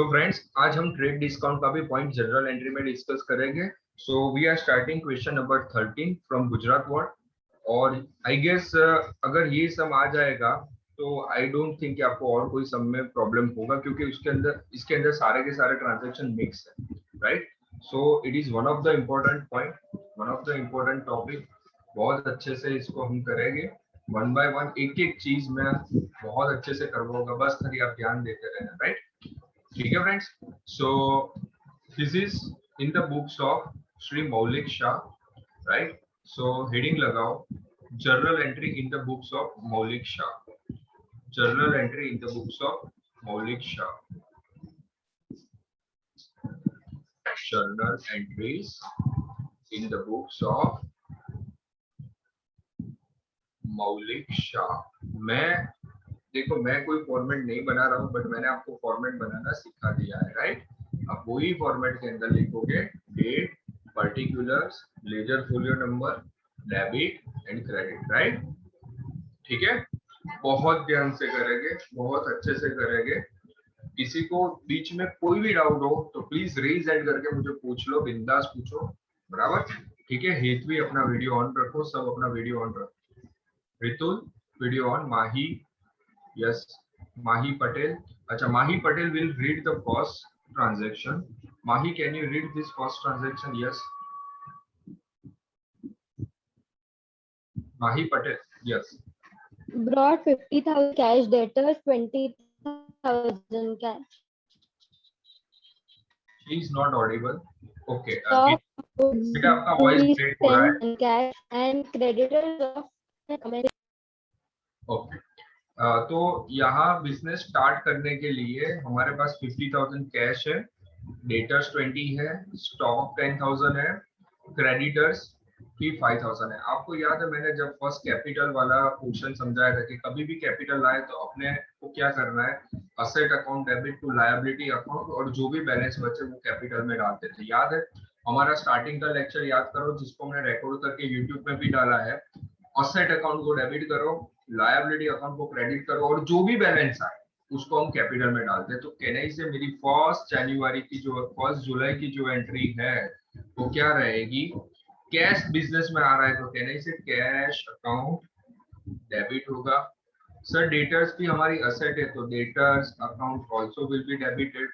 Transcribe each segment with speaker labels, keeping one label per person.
Speaker 1: तो फ्रेंड्स, आज हम ट्रेड डिस्काउंट का भी पॉइंट जनरल एंट्री में डिस्कस करेंगे। So we are starting question number 13 from Gujarat word. और आई गेस अगर ये सम आ जाएगा तो आई डोंट थिंक कि आपको और कोई सम में प्रॉब्लम होगा, क्योंकि इसके अंदर सारे के सारे ट्रांजेक्शन मिक्स है, right. So it is one of the important point, one of the important topic. बहुत अच्छे से इसको हम करेंगे वन बाय वन, एक एक चीज में बहुत अच्छे से करवाऊंगा, बस खाली आप ध्यान देते रहना, राइट। ठीक है friends, so this is in the books of Shri Maulik Shah, right. So heading लगाओ, journal entry in the books of Maulik Shah, journal entry in the books of Maulik Shah, journal entries in the books of Maulik Shah. देखो, मैं कोई फॉर्मेट नहीं बना रहा हूँ, बट मैंने आपको फॉर्मेट बनाना सिखा दिया है, राइट। अब वही फॉर्मेट के अंदर लिखोगे date, particulars, ledger folio number, debit and credit, right. ठीक है, बहुत ध्यान से करेंगे, बहुत अच्छे से करेंगे। किसी को बीच में कोई भी डाउट हो तो प्लीज रेज हैंड करके मुझे पूछ लो, बिंदास पूछो, बराबर। ठीक है, हेत भी अपना वीडियो ऑन रखो, सब अपना वीडियो ऑन रखो। Ritul video on, Mahi, yes, Mahi Patel. Acha, Mahi Patel will read the first transaction. Mahi, can you read this first transaction? Yes. Mahi Patel, yes.
Speaker 2: Brought 50,000 cash, debtors 20,000 cash.
Speaker 1: She is not audible. Okay.
Speaker 2: Stock
Speaker 1: बेटा आपका voice break हो रहा है.
Speaker 2: cash and creditors of
Speaker 1: okay, तो यहाँ business start करने के लिए हमारे पास 50,000 कैश है, डेटर्स 20 है, स्टॉक 10,000 है, क्रेडिटर्स की 5,000 है। आपको याद है मैंने जब फर्स्ट कैपिटल वाला पोर्शन समझाया था कि कभी भी कैपिटल लाए तो अपने को क्या करना है, asset account debit to liability account, और जो भी बैलेंस बचे वो कैपिटल में डालते थे। याद है हमारा स्टार्टिंग का लेक्चर याद करो, जिसको हमने रिकॉर्ड करके यूट्यूब में भी डाला है। असेट अकाउंट को डेबिट करो, लायबिलिटी अकाउंट को क्रेडिट करो, और जो भी बैलेंस आए उसको हम कैपिटल में डालते हैं। तो केनई से मेरी 1 जुलाई की जो एंट्री है वो क्या रहेगी, कैश बिजनेस में आ रहा है तो केनई से कैश अकाउंट डेबिट होगा। सर डेटर्स भी हमारी असेट है तो debtors account also will be debited.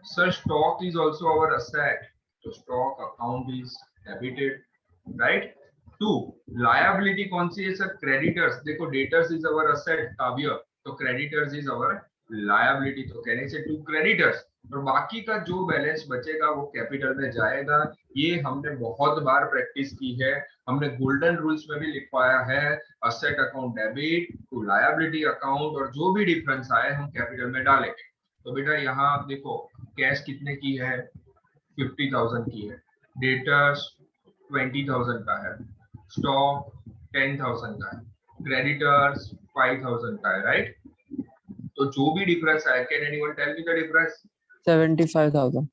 Speaker 1: Sir stock is also our asset तो stock account is debited, right. To, liability कौन सी है सर, क्रेडिटर्स। देखो debtors is our asset Kavya, तो क्रेडिटर्स इज अवर लायबिलिटी, तो कहने से टू क्रेडिटर्स, और बाकी का जो बैलेंस बचेगा वो कैपिटल में जाएगा। ये हमने बहुत बार प्रैक्टिस की है, हमने गोल्डन रूल्स में भी लिखवाया है, asset account debit to liability account, और जो भी डिफरेंस आए हम कैपिटल में डालेंगे। तो बेटा यहाँ आप देखो कैश कितने की है, 50,000 की है, डेटर्स 20,000 का है, स्टॉक 10,000 का है, क्रेडिटर्स 5,000 का है, राइट। तो जो भी डिफरेंस है, can anyone tell me the difference?
Speaker 3: 75,000.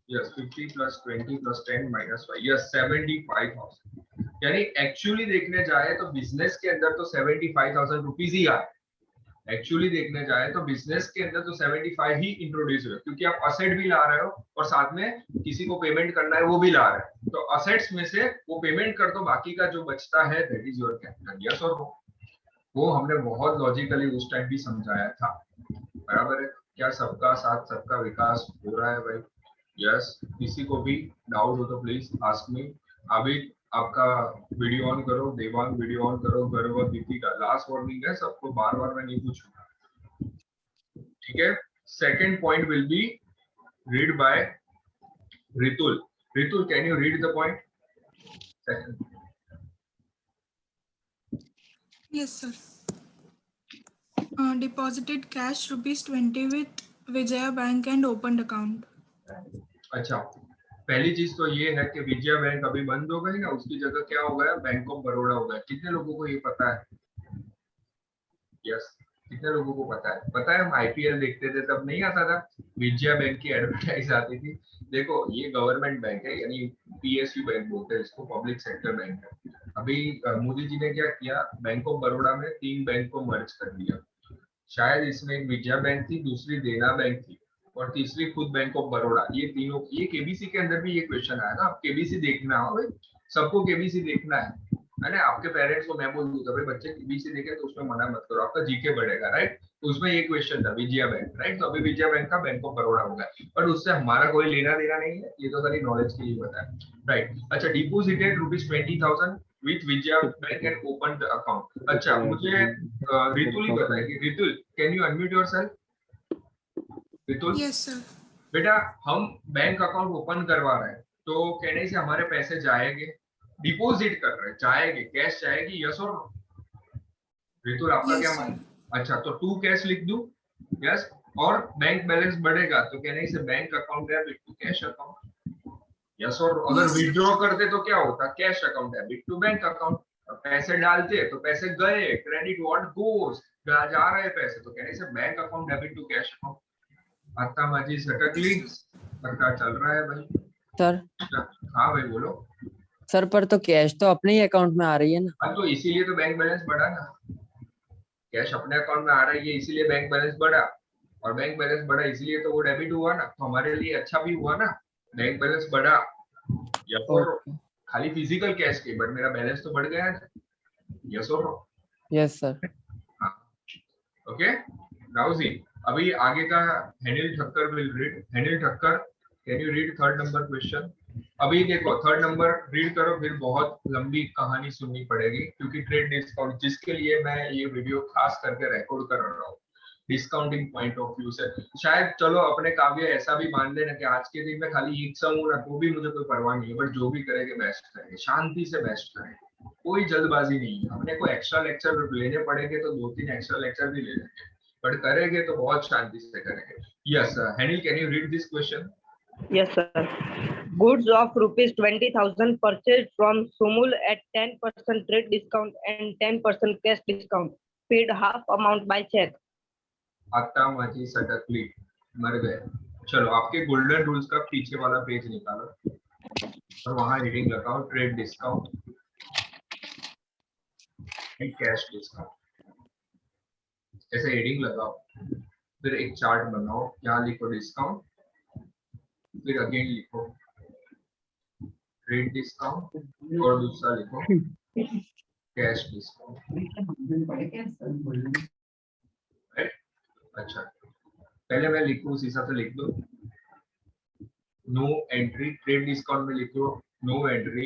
Speaker 1: Yes, 50 plus 20 plus 10 minus 5, yes 75,000। यानी एक्चुअली देखने जाए तो बिजनेस के अंदर तो 75,000 रुपीज ही आए। एक्चुअली देखने जाए तो बिजनेस के अंदर तो 75 ही इंट्रोड्यूस हुए, क्योंकि आप असेट भी ला रहे हो और साथ में किसी को पेमेंट करना है वो भी ला रहे हो, तो असेट्स में से वो पेमेंट कर दो, बाकी का जो बचता है that is your capital. Yes और नो? वो हमने बहुत लॉजिकली उस टाइम भी समझाया था, बराबर है। क्या सबका साथ सबका विकास हो रहा है भाई? यस, किसी को भी डाउट हो तो प्लीज आस्क मी। अभी आपका वीडियो ऑन करो, देवांग वीडियो ऑन करो, गर्व दीदी का लास्ट वार्निंग है सबको, बार बार मैं नहीं पूछूंगा, ठीक है। Second point will be read by Ritul. Ritul, can you read the point? Second.
Speaker 4: Yes, sir. Deposited cash ₹20 with Vijaya Bank and opened account.
Speaker 1: अच्छा, पहली चीज तो ये है कि विजया बैंक अभी बंद हो गई ना, उसकी जगह क्या हो गया, बैंक ऑफ बड़ौदा हो गया। कितने लोगों को ये पता है? यस, कितने लोगों को पता है? पता है हम आईपीएल देखते थे तब नहीं आता था विजया बैंक की एडवर्टाइज आती थी। देखो ये गवर्नमेंट बैंक है, यानी पीएसयू बैंक बोलते हैं इसको, पब्लिक सेक्टर बैंक है। अभी मोदी जी ने क्या किया, बैंक ऑफ बड़ौदा में 3 बैंक को मर्ज कर दिया। शायद इसमें एक विजया बैंक थी, दूसरी देना बैंक थी, और तीसरी खुद बैंक ऑफ बड़ौदा। ये तीनों, ये केबीसी के अंदर भी ये क्वेश्चन आया ना, आप केबीसी देखना है भाई, सबको केबीसी देखना है ना। आपके पेरेंट्स को मैं बोल दूंगा भाई बच्चे केबीसी देखे तो उसमें मना मत करो, आपका जीके बढ़ेगा, राइट। तो उसमें ये क्वेश्चन था विजया बैंक, राइट। तो अभी विजया बैंक का बैंक ऑफ बड़ौदा होगा, बट उससे हमारा कोई लेना देना नहीं है, ये तो खाली नॉलेज के लिए बताया, राइट। अच्छा, deposited ₹20,000 with Vijaya bank and open the account. अच्छा, मुझे रितुल ही बताएगी। Ritul, can you unmute yourself? Ritul,
Speaker 4: Yes, sir.
Speaker 1: बेटा हम बैंक अकाउंट ओपन करवा रहे हैं, तो कहने से हमारे पैसे जाएंगे, डिपॉजिट कर रहे हैं, जाएंगे, कैश जाएगी, यस और नो? रितुल, आपका
Speaker 4: Yes,
Speaker 1: क्या
Speaker 4: sir.
Speaker 1: मान? अच्छा, तो टू कैश लिख दूं? यस। और बैंक बैलेंस बढ़ेगा तो कहने से bank account debit to cash account, yes और अगर
Speaker 4: Yes, sir.
Speaker 1: विड्रॉ करते तो क्या होता? Cash account debit to bank account. पैसे डालते तो पैसे गए, क्रेडिट व्हाट गोस, जा रहे पैसे, तो कहने से bank account debit to cash account. आता माझी सटकली, पता चल रहा है भाई?
Speaker 3: सर
Speaker 1: हाँ भाई बोलो।
Speaker 3: सर पर तो कैश तो अपने ही अकाउंट में आ रही है ना।
Speaker 1: हाँ, तो इसीलिए तो बैंक बैलेंस बढ़ा ना, कैश अपने अकाउंट में आ रही है इसीलिए बैंक बैलेंस बढ़ा, और बैंक बैलेंस बढ़ा इसलिए तो वो डेबिट हुआ ना, तो हमारे लिए अच्छा भी हुआ ना, बैंक बैलेंस बढ़ा। या फिर खाली फिजिकल कैश के, बट मेरा बैलेंस तो बढ़ गया ना, यस और नो?
Speaker 3: Yes sir.
Speaker 1: हाँ, ओके। नाउ सी, अभी आगे का Henil Thakkar will read. Henil Thakkar, can you read third number question? अभी देखो थर्ड नंबर रीड करो, फिर बहुत लंबी कहानी सुननी पड़ेगी, क्योंकि ट्रेड डिस्काउंट जिसके लिए मैं ये वीडियो खास करके रिकॉर्ड कर रहा हूँ, डिस्काउंटिंग पॉइंट ऑफ व्यू से। शायद चलो अपने काव्य ऐसा भी मान लेना कि आज के दिन में खाली एक समूह ना, तो भी मुझे कोई परवाह नहीं है, बट जो भी करेंगे बेस्ट करेंगे, शांति से बेस्ट करेंगे, कोई जल्दबाजी नहीं है। अपने को एक्स्ट्रा लेक्चर लेने पड़ेंगे तो 2-3 एक्स्ट्रा लेक्चर भी ले लेंगे, बट करेंगे तो बहुत शांति से करेंगे। Yes Henil, can you read this question?
Speaker 5: Yes, sir. Goods of ₹20,000 purchased from Sumul at 10% trade discount and 10% cash discount. Paid half amount by check.
Speaker 1: आता माझी सटकली, मर गए। चलो, आपके गोल्डन रूल्स का पीछे वाला पेज निकालो और वहां हेडिंग लगाओ trade discount and cash discount, ऐसे हेडिंग लगाओ। फिर एक चार्ट बनाओ, यहाँ लिखो डिस्काउंट, फिर अगेन लिखो ट्रेड डिस्काउंट और दूसरा लिखो कैश डिस्काउंट, राइट। अच्छा, पहले मैं लिखूं उस हिसाब से लिख दो। नो एंट्री, ट्रेड डिस्काउंट में लिखो नो एंट्री,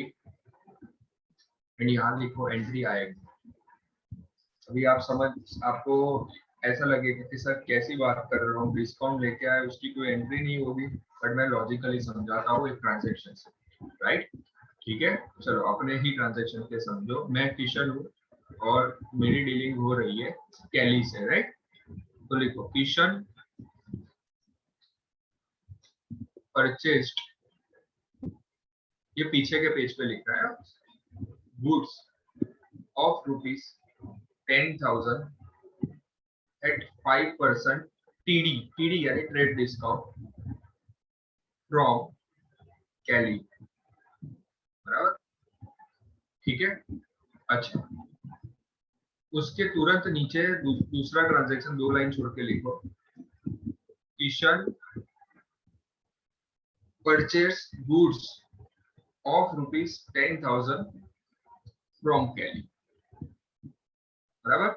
Speaker 1: एंड यहाँ लिखो एंट्री आएगा। अभी आप समझ, आपको ऐसा लगेगा कि सर कैसी बात कर रहा हूँ, डिस्काउंट लेके आए उसकी कोई एंट्री नहीं होगी, बट मैं लॉजिकली समझाता हूँ एक ट्रांजैक्शन से, राइट। ठीक है, चलो अपने ही ट्रांजैक्शन के समझो। मैं किशन हूँ और मेरी डीलिंग हो रही है कैली से, राइट। तो लिखो किशन परचेस्ड, ये पीछे के पेज पे लिख रहा है, गुड्स ऑफ ₹10,000 at 5% TD यानी ट्रेड डिस्काउंट फ्रॉम कैली, बराबर, ठीक है। अच्छा, उसके तुरंत नीचे दूसरा ट्रांजैक्शन 2 लाइन छोड़ के लिखो, Kishan purchase goods of ₹10,000 from Kelly, बराबर।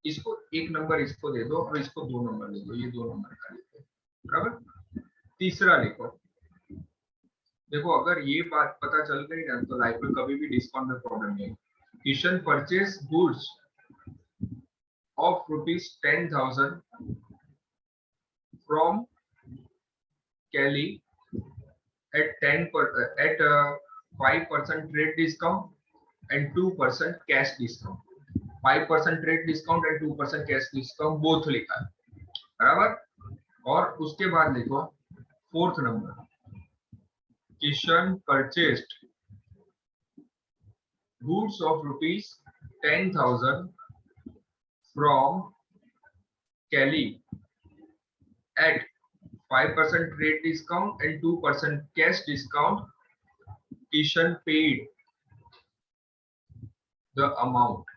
Speaker 1: इसको 1 नंबर इसको दे दो और इसको 2 नंबर दे दो, ये 2 नंबर का लिखो, बराबर। तीसरा लिखो, देखो अगर ये बात पता चल गई ना तो लाइफ में कभी भी डिस्काउंट में प्रॉब्लम नहीं है। Kishan purchase goods of ₹10,000 from Kelly at 5% trade discount and 2% cash discount, 5% trade discount and 2% cash discount both लिखा है, बराबर। और उसके बाद लिखो 4th number, Kishan purchased goods of ₹10,000 from Kelly at 5% trade discount and 2% cash discount. Kishan paid the amount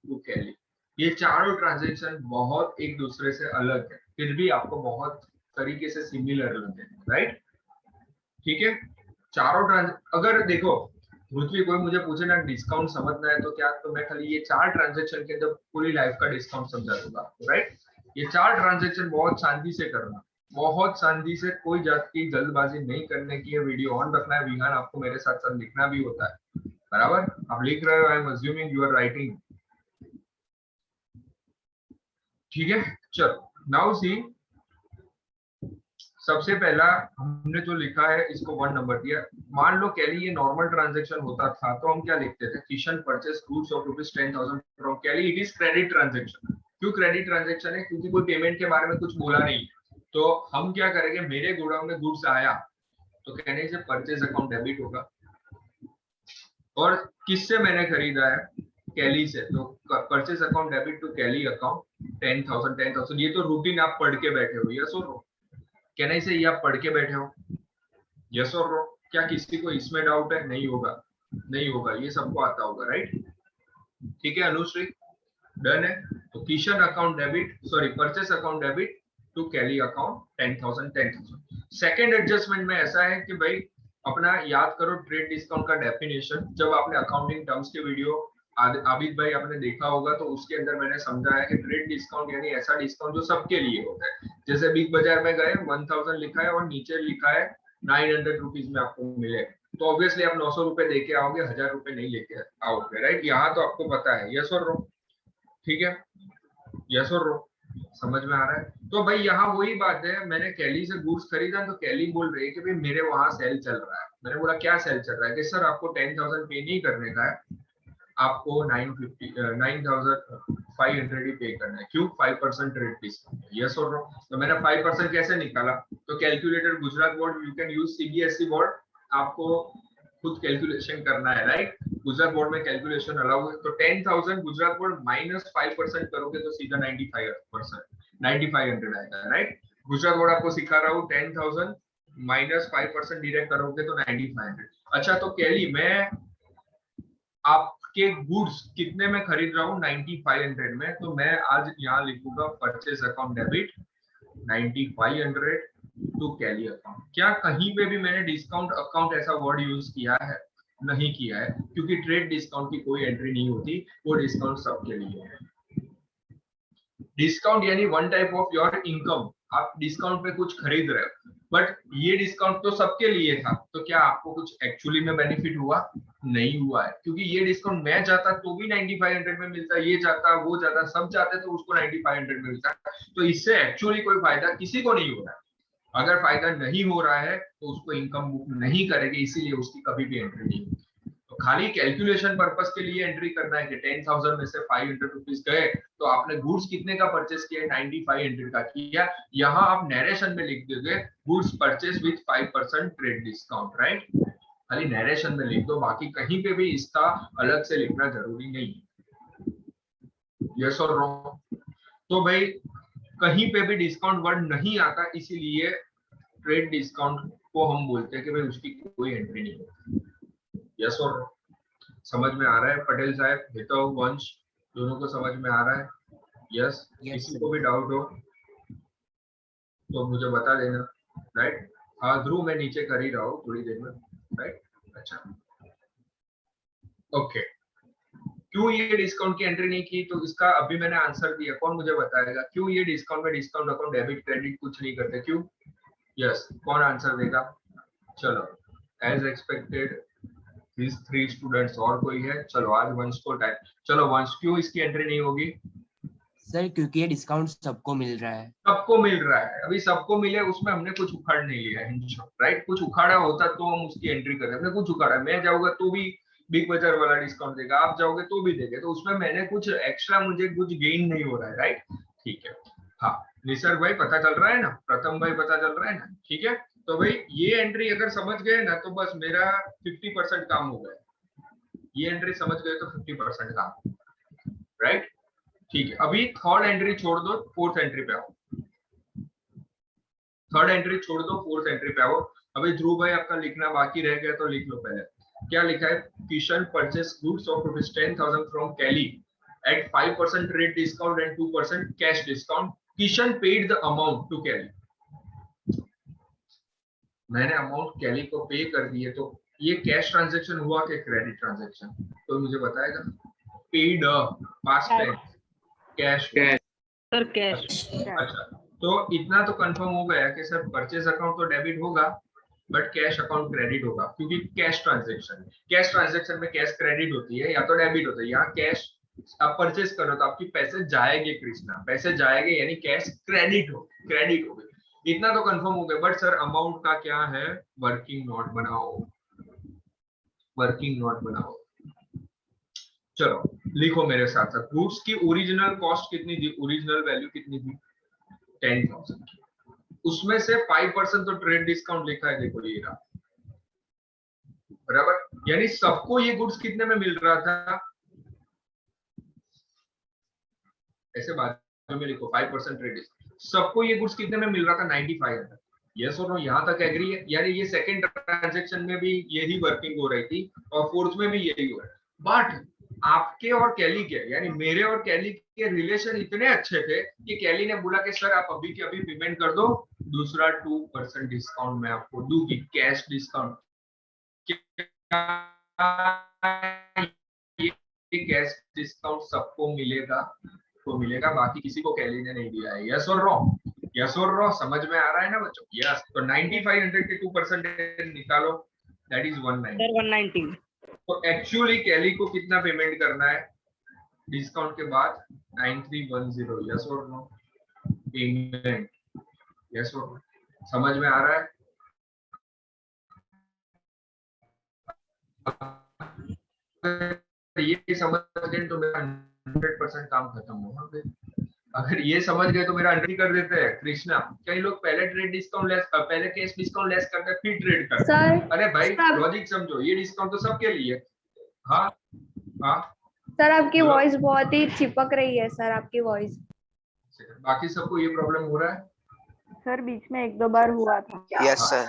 Speaker 1: to Kelly. ये चारों transaction बहुत एक दूसरे से अलग है, फिर भी आपको बहुत तरीके से सिमिलर लगे, राइट? ठीक है, चारों अगर देखो पृथ्वी कोई मुझे पूछे ना डिस्काउंट समझना है तो क्या, तो मैं खाली ये 4 ट्रांजेक्शन के अंदर पूरी लाइफ का डिस्काउंट समझा दूंगा आपको, राइट? ये 4 ट्रांजेक्शन बहुत शांति से करना, बहुत शांति से, कोई जात की जल्दबाजी नहीं करने की है, वीडियो ऑन रखना है, विहान आपको मेरे साथ साथ लिखना भी होता है, बराबर? आप लिख रहे हो, I am assuming you are writing, ठीक है? चलो नाउ सी, सबसे पहला हमने जो लिखा है इसको 1 नंबर दिया। मान लो कैली ये नॉर्मल ट्रांजैक्शन होता था तो हम क्या लिखते थे, Kishan purchase goods of ₹10,000 from Kelly, it is credit transaction. क्यों क्रेडिट ट्रांजैक्शन है? क्योंकि कोई पेमेंट के बारे में कुछ बोला नहीं, तो हम क्या करेंगे, मेरे गोडाउन में गुड्स आया तो कहने से परचेज अकाउंट डेबिट होगा, और किससे मैंने खरीदा है, कैली से, तो purchase account debit to Kelly account 10,000। ये तो रूटीन आप पढ़ के बैठे हो, यस और नो? कहने से ये आप पढ़ के बैठे हो, यस और नो? क्या किसी को इसमें डाउट है? नहीं होगा, नहीं होगा, ये सबको आता होगा, राइट? ठीक है अनुश्री, डन है। तो Kishan account debit, sorry purchase account debit to Kelly account 10,000। Second adjustment में ऐसा है कि भाई अपना याद करो ट्रेड डिस्काउंट का डेफिनेशन, जब आपने अकाउंटिंग टर्म्स के वीडियो आबिद भाई आपने देखा होगा तो उसके अंदर मैंने समझाया कि ट्रेड डिस्काउंट यानी ऐसा डिस्काउंट जो सबके लिए होता है। जैसे बिग बाजार में गए 1000 लिखा है और नीचे लिखा है 900 रुपीज में आपको मिले, तो ऑब्वियसली आप 900 रुपए देके आओगे, 1000 रुपए नहीं लेके आओगे, राइट? यहाँ तो आपको पता है, यस और नो? ठीक है, यस और नो? समझ में आ रहा है? तो भाई यहाँ वही बात है, मैंने कैली से गुड्स खरीदा तो कैली बोल रही है कि भाई मेरे वहां सेल चल रहा है। मैंने बोला क्या सेल चल रहा है? कि सर आपको 10,000 पे नहीं करने का है, आपको 9,500 ही पे करना है। क्यों? 5% रेट डिस्काउंट, यस और नो? तो मैंने 5% कैसे निकाला? तो calculator Gujarat board, you can use CBSE board, आपको खुद कैलकुलेशन करना है, राइट? गुजरात बोर्ड में कैलकुलेशन अलाउ है। तो 10,000 गुजरात बोर्ड माइनस 5% करोगे तो सीधा 9500 आएगा, राइट? गुजरात बोर्ड आपको सिखा रहा हूँ 10,000 माइनस 5% डायरेक्ट करोगे तो 9500। अच्छा, तो कैली मैं आपके गुड्स कितने में खरीद रहा हूँ? 9500 में, तो मैं आज यहाँ लिखूंगा purchase account debit 9500 to Kelly account. क्या कहीं पे भी मैंने डिस्काउंट अकाउंट ऐसा वर्ड यूज किया है? नहीं किया है, क्योंकि ट्रेड डिस्काउंट की कोई एंट्री नहीं होती, वो डिस्काउंट सबके लिए है। डिस्काउंट यानी one type of your income, आप डिस्काउंट पे कुछ खरीद रहे हो, बट ये डिस्काउंट तो सबके लिए था, तो क्या आपको कुछ एक्चुअली में बेनिफिट हुआ? नहीं हुआ है, क्योंकि ये डिस्काउंट मैं चाहता तो भी 9500 में मिलता, ये चाहता वो चाहता सब चाहते तो उसको 9500 में मिलता, तो इससे एक्चुअली कोई फायदा किसी को नहीं हो रहा है। अगर फायदा नहीं हो रहा है तो उसको इनकम बुक नहीं करेगी, इसीलिए उसकी कभी भी एंट्री नहीं होगी। तो खाली कैलकुलेशन पर्पस के लिए एंट्री करना है कि 10,000 में से 500 रुपीज गए, तो आपने गुड्स कितने का परचेस किया? 9500 का किया। यहाँ आप नरेशन में लिख दोगे goods purchase with 5% trade discount, right? खाली नरेशन में लिख दो, बाकी कहीं पे भी इसका अलग से लिखना जरूरी नहीं है, यस और नो? तो भाई कहीं पे भी डिस्काउंट वर्ड नहीं आता, इसीलिए ट्रेड डिस्काउंट को हम बोलते हैं कि भाई उसकी कोई एंट्री नहीं होती, यस और नो? समझ में आ रहा है पटेल साहब, हितव, वंश, दोनों को समझ में आ रहा है? यस? किसी को भी डाउट हो तो मुझे बता देना, राइट? हाँ ध्रुव, मैं नीचे कर ही रहा हूँ थोड़ी देर में, राइट? अच्छा, ओके। क्यों ये डिस्काउंट की एंट्री नहीं की? तो इसका अभी मैंने आंसर दिया, कौन मुझे बताएगा क्यों ये डिस्काउंट में डिस्काउंट अकाउंट डेबिट क्रेडिट कुछ नहीं करते? क्यों? यस, कौन आंसर देगा? चलो, एज एक्सपेक्टेड these 3 स्टूडेंट्स, और कोई है? चलो आज वंश को टाइम, चलो वंश, क्यों इसकी एंट्री नहीं होगी?
Speaker 6: सर क्योंकि ये डिस्काउंट सबको मिल रहा है।
Speaker 1: सबको मिल रहा है, अभी सबको मिले उसमें हमने कुछ उखाड़ नहीं लिया है, राइट? कुछ उखाड़ा होता तो हम उसकी एंट्री करते, हमने कुछ उखाड़ा, मैं जाऊंगा तो भी बिग बाजार वाला डिस्काउंट देगा, आप जाओगे तो भी देगा, तो उसमें मैंने कुछ एक्स्ट्रा, मुझे कुछ गेन नहीं हो रहा है, राइट? ठीक है, हाँ निसर्ग भाई पता चल रहा है ना, प्रथम भाई पता चल रहा है ना? ठीक है, तो भाई ये एंट्री अगर समझ गए ना तो बस मेरा 50% काम हो गया, ये एंट्री समझ गए तो 50% काम, राइट? ठीक है, अभी थर्ड एंट्री छोड़ दो, फोर्थ एंट्री पे आओ। थर्ड एंट्री छोड़ दो, फोर्थ एंट्री पे आओ। अभी ध्रुव भाई आपका लिखना बाकी रह गया तो लिख लो पहले। क्या लिखा है? Kishan purchase goods of ₹10,000 from Kelly at 5% trade discount and 2% cash discount. Kishan paid the amount to Kelly. मैंने अमाउंट कैली को पे कर दिए, तो ये कैश ट्रांजैक्शन हुआ कि क्रेडिट ट्रांजैक्शन? तो मुझे बताएगा। Paid past tense, cash
Speaker 5: sir cash.
Speaker 1: अच्छा, तो इतना तो कंफर्म हो गया कि सर परचेज अकाउंट तो डेबिट होगा बट कैश अकाउंट क्रेडिट होगा, क्योंकि कैश ट्रांजैक्शन में कैश क्रेडिट होती है या तो डेबिट होता है। यहाँ कैश आप परचेज करो तो आपकी पैसे जाएंगे कृष्णा, पैसे जाएंगे यानी कैश क्रेडिट हो गई। इतना तो कंफर्म हो गया, बट सर अमाउंट का क्या है? वर्किंग नोट बनाओ। चलो लिखो मेरे साथ साथ। गुड्स की ओरिजिनल कॉस्ट कितनी थी? ओरिजिनल वैल्यू कितनी थी? 10,000। उसमें से 5% तो ट्रेड डिस्काउंट लिखा है, देखो ये रहा, बराबर। यानी सबको ये गुड्स कितने में मिल रहा था? ऐसे बाद में लिखो 5% ट्रेड डिस्काउंट। सबको ये गुड्स कितने में मिल रहा था? 9500। यस और नो, यहाँ तक एग्री है? यानी ये सेकंड ट्रांजैक्शन में भी यही वर्किंग हो रही थी और फोर्थ में भी यही हो रहा है। बट आपके और कैली के, यानी मेरे और कैली के रिलेशन इतने अच्छे थे कि कैली ने बोला कि सर आप अभी के अभी पेमेंट कर दो, दूसरा 2% डिस्काउंट मैं आपको दूंगी, कैश डिस्काउंट। ये कैश डिस्काउंट सबको मिलेगा, तो मिलेगा, बाकी किसी को कैली ने नहीं दिया है। यस और नो? यस और नो? समझ में आ रहा है ना बच्चों? यस। तो 9500 के 2% निकालो, दैट इज 190।
Speaker 5: 190।
Speaker 1: तो एक्चुअली कैली को कितना पेमेंट करना है डिस्काउंट के बाद? 9310। यस और नो? पेमेंट। यस और नो? समझ में आ रहा है? ये समझ गए तो मेरा 100% काम खत्म होगा। अगर ये समझ गए तो मेरा अंडर कर देते हैं कृष्णा। कई लोग पहले ट्रेड डिस्काउंट लेस, पहले कैश डिस्काउंट लेस करते हैं, फिर ट्रेड करते हैं। अरे भाई लॉजिक समझो, ये डिस्काउंट तो सबके लिए। हाँ हाँ
Speaker 7: सर, आपकी वॉइस बहुत ही चिपक रही है सर, आपकी वॉइस।
Speaker 1: बाकी सबको ये प्रॉब्लम हो रहा है?
Speaker 7: सर बीच में 1-2 बार हुआ था।
Speaker 8: Yes sir.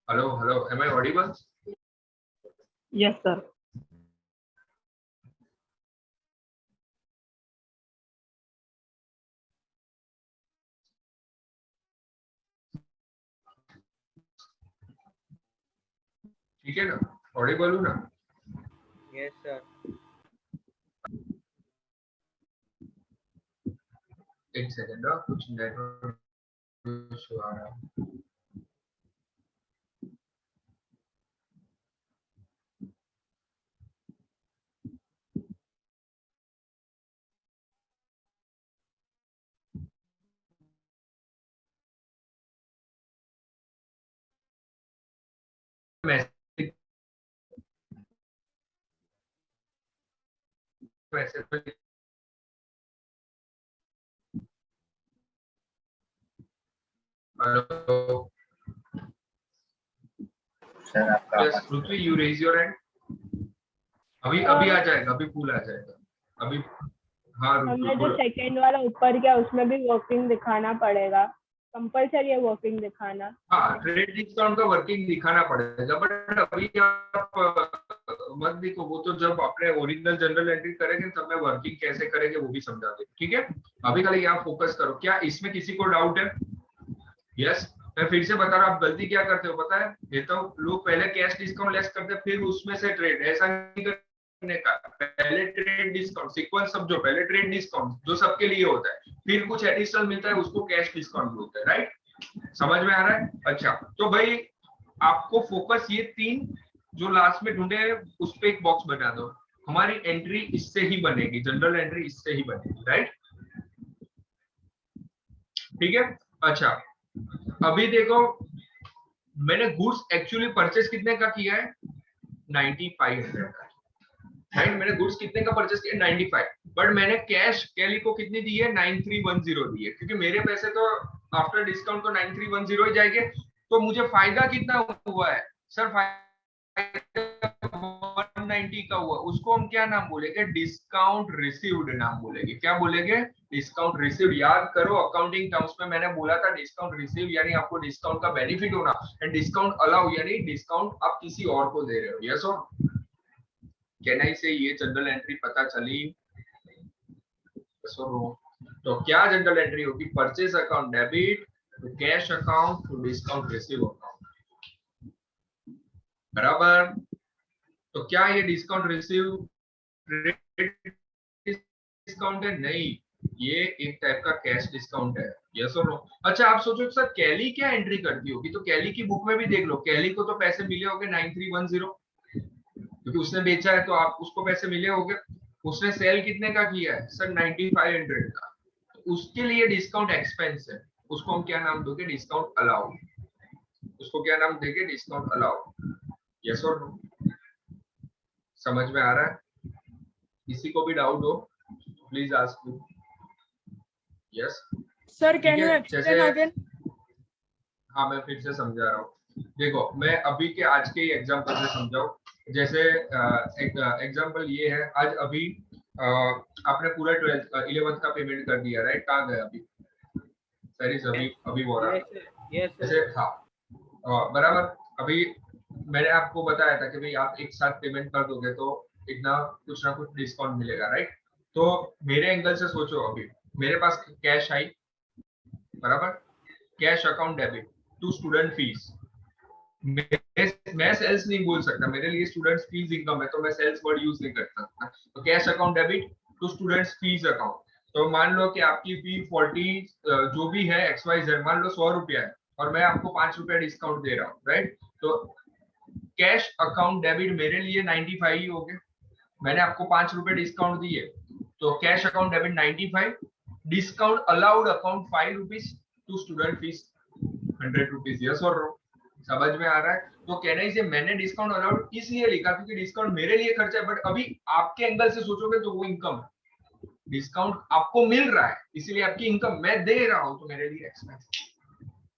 Speaker 1: Hello, am I audible?
Speaker 5: Yes sir.
Speaker 1: ठीक है ना? ऑडिबल हूँ ना?
Speaker 8: Yes sir.
Speaker 1: एक सेकंड, कुछ नेटवर्क इशू आ रहा है। हेलो
Speaker 8: सर आपका
Speaker 1: yes Prithvi, you raise your hand. अभी आ जाएगा, अभी फुल आ जाएगा अभी। हाँ
Speaker 7: हमने जो सेकंड वाला ऊपर किया उसमें भी वर्किंग दिखाना पड़ेगा, कंपलसरी है वर्किंग दिखाना।
Speaker 1: हाँ, ट्रेड डिस्काउंट का वर्किंग दिखाना पड़ेगा, बट अभी आप मत देखो, वो तो जब अपने ओरिजिनल जनरल एंट्री करेंगे तब मैं वर्किंग कैसे करेंगे वो भी समझा दे। ठीक है, अभी खाली यहाँ फोकस करो। क्या इसमें किसी को डाउट है? यस, मैं फिर से बता रहा हूँ, आप गलती क्या करते हो पता है? ये तो लोग पहले कैश डिस्काउंट लेस करते फिर उसमें से ट्रेड, ऐसा नहीं करने का। पहले ट्रेड डिस्काउंट सीक्वेंस समझो, पहले ट्रेड डिस्काउंट जो सबके लिए होता है, फिर कुछ एडिशनल मिलता है उसको कैश डिस्काउंट बोलते हैं। राइट, समझ में आ रहा है? अच्छा, तो भाई आपको फोकस ये 3 जो लास्ट में ढूंढे उस पे एक बॉक्स बना दो। हमारी एंट्री इससे ही बनेगी, जनरल एंट्री इससे ही बनेगी। राइट, ठीक है। अच्छा, अभी देखो मैंने गुड्स एक्चुअली परचेस कितने का किया है? 9500 का। राइट, मैंने गुड्स कितने का परचेस किया? 95, बट मैंने कैश कैली को कितनी दी है? 9310 दी है, क्योंकि मेरे पैसे तो आफ्टर डिस्काउंट तो 9310 ही जाएंगे। तो मुझे फायदा कितना हुआ है? सर 190 का हुआ, उसको हम क्या नाम बोलेंगे? डिस्काउंट रिसीव्ड नाम बोलेंगे। क्या बोलेंगे? Discount received. याद करो अकाउंटिंग टर्म्स में मैंने बोला था डिस्काउंट रिसीव यानी आपको डिस्काउंट का बेनिफिट होना, एंड डिस्काउंट अलाउ यानी डिस्काउंट आप किसी और को दे रहे हो। यस और कैन आई से ये जनरल एंट्री पता चली? तो क्या जनरल एंट्री होगी? Purchase account debit to cash account to discount receive account, बराबर। तो क्या ये डिस्काउंट रिसीव डिस्काउंट है? नहीं, ये एक टाइप का कैश डिस्काउंट है। यस और नो? अच्छा आप सोचो सर कैली क्या एंट्री करती होगी, तो कैली की बुक में भी देख लो, कैली को तो पैसे मिले होंगे 9310, क्योंकि उसने बेचा है तो आप उसको पैसे मिले होंगे। उसने सेल कितने का किया है सर? 9500 का। तो उसके लिए डिस्काउंट एक्सपेंस है, उसको हम क्या नाम दोगे? Discount allow. उसको क्या नाम देंगे? Discount allow. यस और नो? समझ में आ रहा है? किसी को भी डाउट हो please ask me. Yes
Speaker 9: sir can you explain again?
Speaker 1: हाँ मैं फिर से समझा रहा हूँ। देखो मैं अभी के आज के एग्जांपल से समझाऊं। जैसे एग्जांपल ये है, आज अभी आपने पूरा 11th का पेमेंट कर दिया, राइट? कहाँ गया अभी? सर अभी हो रहा है जैसे, हाँ बराबर। अभी मैंने आपको बताया था कि भाई आप एक साथ पेमेंट कर दोगे तो इतना कुछ ना कुछ डिस्काउंट मिलेगा, राइट? तो मेरे एंगल से सोचो, अभी मेरे पास कैश आई, बराबर, cash account debit to student fees. मैं सेल्स नहीं बोल सकता, मेरे लिए स्टूडेंट्स फीस इनकम है, तो मैं सेल्स वर्ड यूज नहीं कर सकता। तो cash account debit to students fees account. तो मान लो कि आपकी फी 40 जो भी है XYZ, मान लो 100 रुपया है और मैं आपको 5 रुपया डिस्काउंट दे रहा हूँ, राइट? तो कैश अकाउंट डेबिट मेरे लिए 95 ही हो गए, मैंने आपको 5 रुपए डिस्काउंट दिए, तो cash account debit 95, discount allowed account 5 rupees to student fees 100 rupees. Yes और नो? समझ में आ रहा है? तो कहने से मैंने डिस्काउंट अलाउड इसलिए लिखा क्योंकि डिस्काउंट मेरे लिए खर्चा है, बट अभी आपके एंगल से सोचोगे तो वो इनकम है, डिस्काउंट आपको मिल रहा है इसलिए आपकी इनकम, मैं दे रहा हूं तो मेरे लिए एक्सपेंस।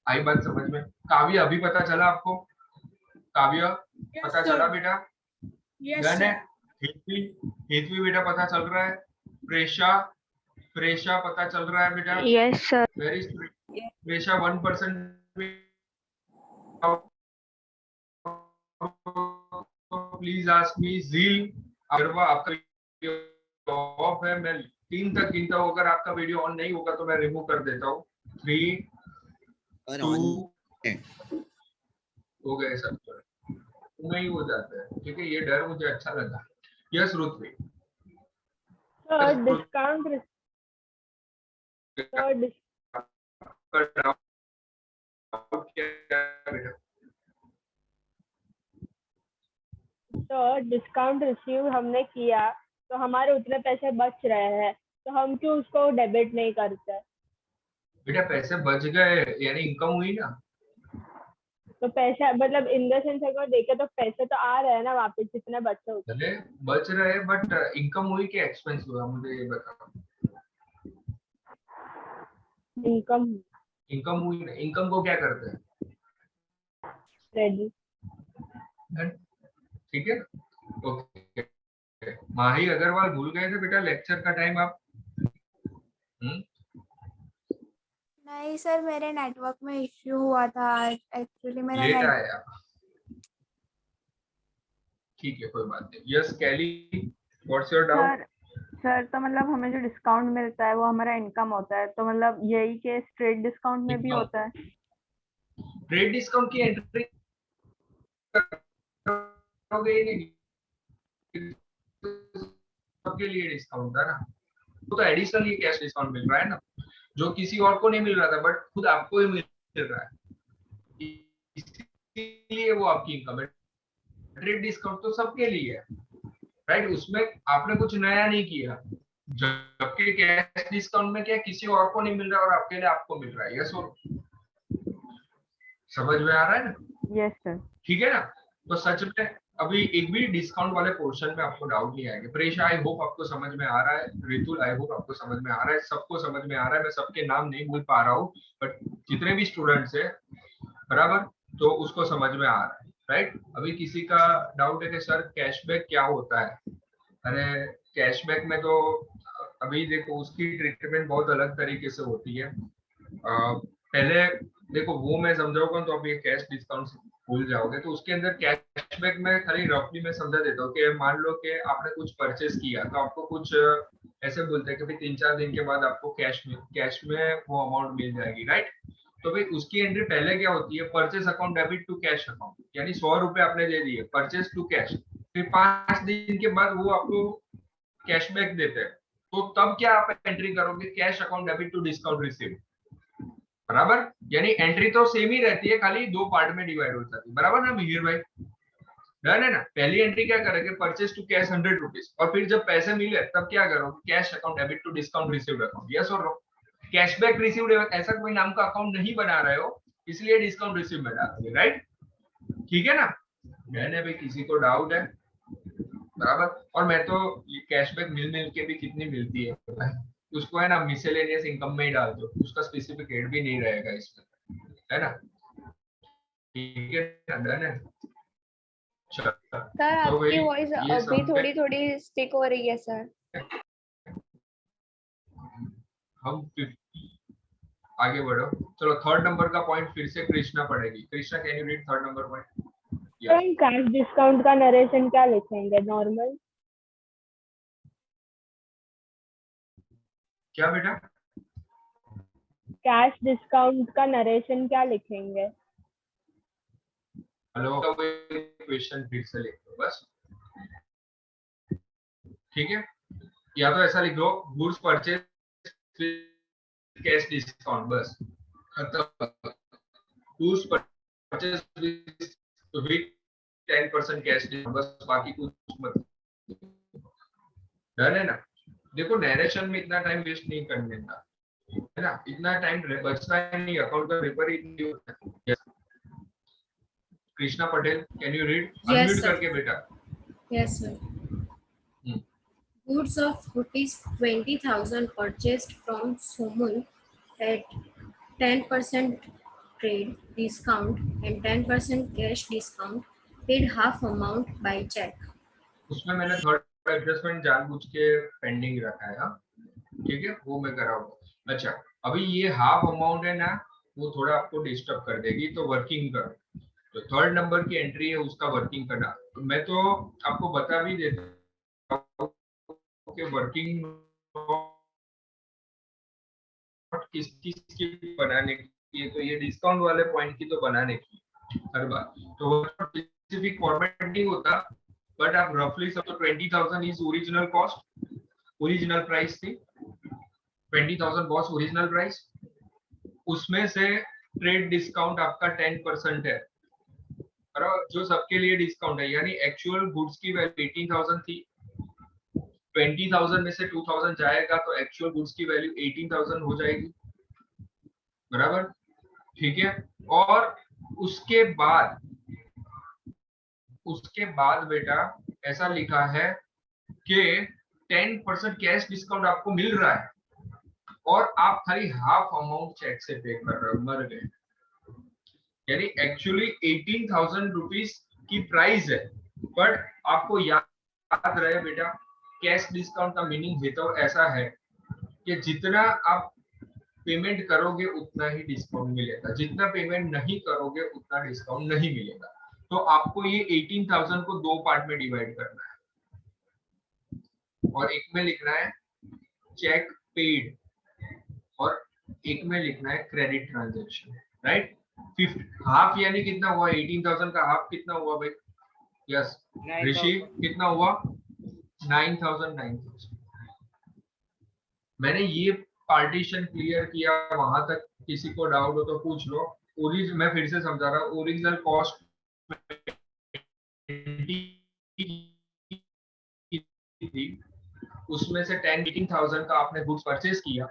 Speaker 1: आई बात समझ में? काव्य अभी पता चला आपको? काव्य पता चला बेटा?
Speaker 9: Yes sir.
Speaker 1: हेतवी बेटा पता चल रहा है? प्रेशा पता चल रहा है बेटा?
Speaker 2: Yes sir.
Speaker 1: वेरी प्रेशा 1% प्लीज आस्क मी। जील अगर आपका ऑफ है, मैं 3 तक गिनता हूं, अगर आपका वीडियो ऑन नहीं होगा तो मैं रिमूव कर देता हूँ। 3 2 हो गए सब, नहीं हो जाता है, ठीक है? ये डर मुझे अच्छा लगा। यस रुतवी
Speaker 7: डिस्काउंट तो डिस्काउंट रिसीव हमने किया तो हमारे उतने पैसे बच रहे हैं, तो हम क्यों उसको डेबिट नहीं करते?
Speaker 1: बेटा पैसे बच गए यानी इनकम हुई ना।
Speaker 7: तो पैसा मतलब इन द सेंस अगर देखे तो पैसे तो आ रहे हैं ना वापस जितने बचे उतने।
Speaker 1: बच रहे, बट इनकम हुई कि एक्सपेंस हुआ? मुझे ये बताओ। इनकम हुई ना। इनकम को क्या करते हैं?
Speaker 7: क्रेडिट।
Speaker 1: ठीक है, ओके। माही अग्रवाल भूल गए थे बेटा लेक्चर का टाइम आप?
Speaker 4: नहीं सर, मेरे नेटवर्क में इश्यू हुआ था आज, एक्चुअली मेरा
Speaker 1: लेट आया। ठीक है कोई बात नहीं। Yes Kelly, what's your doubt?
Speaker 7: Sir तो मतलब हमें जो डिस्काउंट मिलता है वो हमारा इनकम होता है, तो मतलब यही केस ट्रेड डिस्काउंट में भी होता है?
Speaker 1: ट्रेड डिस्काउंट की एंट्री सबके लिए डिस्काउंट था ना, तो एडिशनल ये कैश डिस्काउंट मिल रहा है ना, जो किसी और को नहीं मिल रहा था बट खुद आपको ही मिल रहा है, इसलिए वो आपकी इनकम है। ट्रेड डिस्काउंट तो सबके लिए है, राइट? उसमें आपने कुछ नया नहीं किया, जबकि कैश डिस्काउंट में क्या किसी और को नहीं मिल रहा और आपके लिए आपको मिल रहा है। यस और समझ में आ रहा है ना?
Speaker 7: Yes sir.
Speaker 1: ठीक है ना? तो सच में अभी एक भी डिस्काउंट वाले पोर्शन में आपको डाउट नहीं आएगा। प्रेशा आई होप आपको समझ में आ रहा है, रितुल आई होप आपको समझ में आ रहा है, सबको समझ में आ रहा है। मैं सबके नाम नहीं बोल पा रहा हूँ बट जितने भी स्टूडेंट्स है बराबर, तो उसको समझ में आ रहा है। राइट। अभी किसी का डाउट है कि सर कैशबैक क्या होता है? अरे कैशबैक में तो अभी देखो उसकी ट्रीटमेंट बहुत अलग तरीके से होती है। पहले देखो वो मैं समझाऊंगा तो आप ये कैश डिस्काउंट भूल जाओगे। तो उसके अंदर कैशबैक में खाली रफली मैं समझा देता हूँ कि मान लो कि आपने कुछ परचेस किया तो आपको कुछ ऐसे बोलते हैं कि भाई 3-4 दिन के बाद आपको कैश में वो अमाउंट मिल जाएगी, राइट। तो भाई उसकी एंट्री पहले क्या होती है, purchase account debit to cash account, यानी 100 रुपए आपने दे दिए परचेस टू कैश, फिर 5 दिन के बाद वो आपको कैशबैक देते हैं। तो तब क्या आप एंट्री करोगे, cash account debit to discount receive, बराबर। यानी एंट्री तो सेम ही रहती है, खाली 2 पार्ट में डिवाइड हो जाती है, बराबर ना मिहिर भाई? डन है ना। पहली एंट्री क्या करेंगे, परचेस टू कैश 100 रुपीज, और फिर जब पैसे मिले तब क्या करोगे, cash account debit to discount received account, yes और नो। कैशबैक रिसीव्ड ऐसा कोई नाम का अकाउंट नहीं बना रहे हो, इसलिए डिस्काउंट रिसीव में डालोगे, राइट। ठीक है ना। डन है भाई, किसी को डाउट है? बराबर। और मैं तो कैशबैक मिल के भी कितनी मिलती है उसको है ना मिसलेनियस इनकम में ही डाल दो, उसका स्पेसिफिक रेट भी नहीं रहेगा इसमें, है ना। ठीक है, डन है।
Speaker 4: सर आपकी वॉइस अभी थोड़ी थोड़ी स्टिक हो रही है सर।
Speaker 1: हम आगे बढ़ो, चलो थर्ड नंबर का पॉइंट फिर से कृष्णा पढ़ेगी। Krishna can you read third number point?
Speaker 7: हम कैश डिस्काउंट का नरेशन क्या लिखेंगे? नॉर्मल
Speaker 1: क्या बेटा?
Speaker 7: कैश डिस्काउंट का नरेशन क्या लिखेंगे?
Speaker 1: हेलो, क्वेश्चन फिर से लिख दो बस, ठीक है। या तो ऐसा लिख दो, गुड्स परचेज कैश डिस्काउंट, बस खत्म। Goods purchase with 10% cash discount, बस, बाकी कुछ मत। डन है ना। देखो नरेशन में इतना टाइम वेस्ट नहीं करने का, है ना, इतना टाइम बचता है नहीं, अकाउंट का पेपर ही नहीं होता है। Krishna Patel, can you read? Unmute करके बेटा।
Speaker 10: Yes sir. Goods of ₹20,000 purchased from Somul at 10% trade discount and 10% cash discount, paid half amount by check.
Speaker 1: उसमें मैंने थर्ड एडजस्टमेंट जानबूझ के पेंडिंग रखा है, ठीक है, वो मैं कराऊंगा। अच्छा, अभी ये हाफ अमाउंट है ना, वो थोड़ा आपको डिस्टर्ब कर देगी, तो वर्किंग करो। तो थर्ड नंबर की एंट्री है उसका वर्किंग करना। तो मैं तो आपको बता भी देता हूँ कि वर्किंग किस की बनाने की है, तो ये डिस्काउंट वाले पॉइंट की तो बनाने की हर बार, तो स्पेसिफिक फॉर्मेट नहीं होता, बट आप रफली सब, तो 20,000 is original cost, original price थी 20,000 बॉस ओरिजिनल प्राइस, उसमें से ट्रेड डिस्काउंट आपका 10% है, और जो सबके लिए डिस्काउंट है, यानी एक्चुअल गुड्स की वैल्यू 18,000 थी, 20,000 में से 2,000 जाएगा तो एक्चुअल गुड्स की वैल्यू 18,000 हो जाएगी, बराबर। ठीक है। और उसके बाद बेटा ऐसा लिखा है कि 10% कैश डिस्काउंट आपको मिल रहा है और आप खाली हाफ अमाउंट चेक से पे कर रहे हो, मर गए। यानी एक्चुअली 18,000 रुपीज की प्राइस है, बट आपको याद रहे बेटा, कैश डिस्काउंट का मीनिंग हेतु ऐसा है कि जितना आप पेमेंट करोगे उतना ही डिस्काउंट मिलेगा, जितना पेमेंट नहीं करोगे उतना डिस्काउंट नहीं मिलेगा। तो आपको ये 18,000 को 2 पार्ट में डिवाइड करना है, और एक में लिखना है चेक पेड और एक में लिखना है क्रेडिट ट्रांजैक्शन, राइट। हाफ यानी कितना हुआ, 18,000 का हाफ कितना हुआ भाई? यस ऋषि, कितना हुआ? 9,000। मैंने ये पार्टीशन क्लियर किया, वहां तक किसी को डाउट हो तो पूछ लो। मैं फिर से समझा रहा हूँ, ओरिजिनल कॉस्ट उसमें से 18,000 का आपने गुड्स परचेज किया,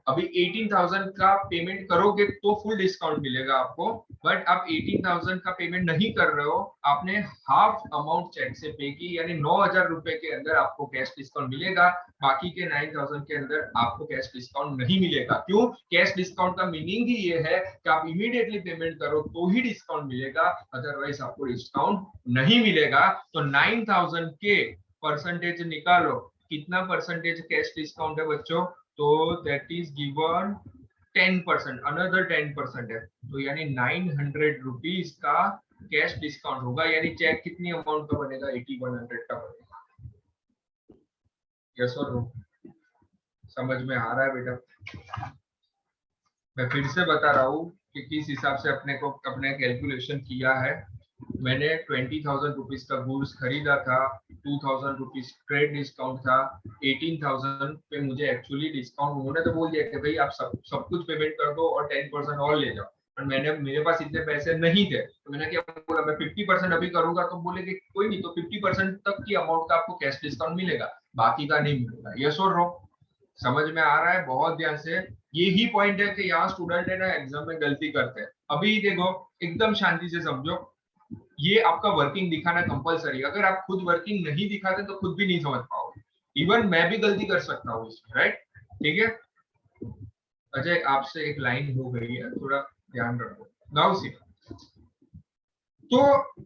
Speaker 1: अभी 18,000 का पेमेंट करोगे तो फुल डिस्काउंट मिलेगा आपको, बट आप 18,000 का पेमेंट नहीं कर रहे हो, आपने हाफ अमाउंट चेक से पे की, यानी 9,000 रुपए के अंदर आपको कैश डिस्काउंट मिलेगा, बाकी के 9,000 के अंदर आपको कैश डिस्काउंट नहीं मिलेगा। क्यों? कैश डिस्काउंट का मीनिंग ही ये है कि आप इमीडिएटली पेमेंट करो तो ही डिस्काउंट मिलेगा, अदरवाइज आपको डिस्काउंट नहीं मिलेगा। तो 9,000 के परसेंटेज निकालो, कितना परसेंटेज कैश डिस्काउंट है बच्चों? तो दैट इज गिवन 10%, अनदर 10% है, तो यानी 900 रुपीज का कैश डिस्काउंट होगा, यानी चेक कितनी अमाउंट का बनेगा? 8100 का बनेगा। यस और नो? समझ में आ रहा है बेटा? मैं फिर से बता रहा हूँ कि किस हिसाब से अपने कैलकुलेशन किया है। मैंने 20,000 रुपीज का गुड्स खरीदा था, 2,000 रुपीज ट्रेड डिस्काउंट था, 18,000 पे मुझे एक्चुअली डिस्काउंट उन्होंने तो बोल दिया कि भाई आप सब कुछ पेमेंट कर दो और 10% और ले जाओ, पर मेरे पास इतने पैसे नहीं थे, तो मैंने क्या बोला, मैं 50% अभी करूंगा, तो बोले कि कोई नहीं, तो 50% तक की अमाउंट का आपको कैश डिस्काउंट मिलेगा, बाकी का नहीं मिलेगा। यस और नो? समझ में आ रहा है? बहुत ध्यान से। यही पॉइंट है कि यहाँ स्टूडेंट है ना एग्जाम में गलती करते हैं। अभी देखो, एकदम शांति से समझो, ये आपका वर्किंग दिखाना कंपलसरी है, अगर आप खुद वर्किंग नहीं दिखाते तो खुद भी नहीं समझ पाओगे, इवन मैं भी गलती कर सकता हूँ इसमें, राइट? ठीक है अजय, आपसे एक लाइन हो गई है, थोड़ा ध्यान रखो। नाउ सी, तो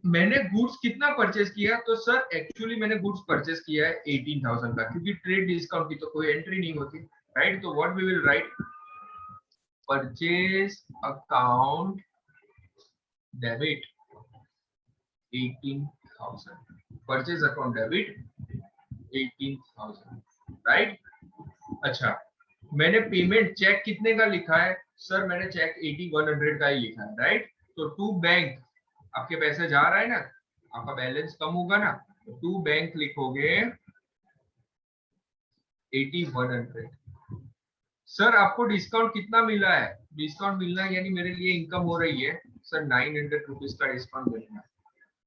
Speaker 1: मैंने गुड्स कितना परचेज किया? तो सर एक्चुअली मैंने गुड्स परचेज किया है 18,000 का, क्योंकि ट्रेड डिस्काउंट की तो कोई एंट्री नहीं होती, राइट? तो what we will write, purchase account debit 18,000, purchase account debit 18,000, right? अच्छा, मैंने पेमेंट चेक कितने का लिखा है? सर मैंने चेक 8100 का ही लिखा है, राइट? तो टू बैंक, आपके पैसे जा रहा है ना, आपका बैलेंस कम होगा ना, तो टू बैंक लिखोगे 8100। सर आपको डिस्काउंट कितना मिला है? डिस्काउंट मिलना है यानी मेरे लिए इनकम हो रही है, सर 900 रुपीज का डिस्काउंट मिलना है।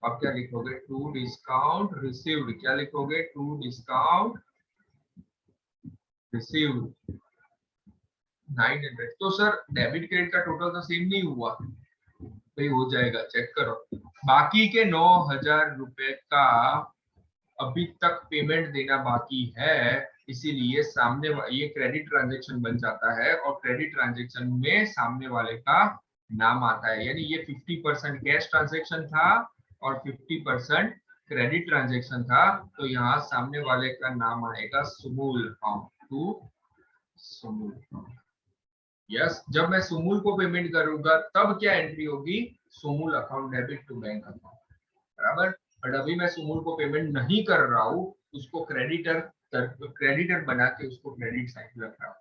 Speaker 1: आप क्या लिखोगे? To discount received. क्या लिखोगे? To discount received 900। तो सर डेबिट क्रेडिट का टोटल तो सेम नहीं हुआ? भाई हो जाएगा, चेक करो। बाकी के 9,000 रुपए का अभी तक पेमेंट देना बाकी है, इसीलिए सामने ये क्रेडिट ट्रांजैक्शन बन जाता है, और क्रेडिट ट्रांजैक्शन में सामने वाले का नाम आता है, यानी ये 50% कैश ट्रांजैक्शन था और 50% क्रेडिट ट्रांजैक्शन था, तो यहाँ सामने वाले का नाम आएगा Sumul form to Sumul form. Yes, जब मैं सुमूल को पेमेंट करूंगा तब क्या एंट्री होगी? Sumul account debit to bank account, बराबर? बट अभी मैं सुमूल को पेमेंट नहीं कर रहा हूँ, उसको क्रेडिटर बना के उसको क्रेडिट साइड रख रहा हूँ।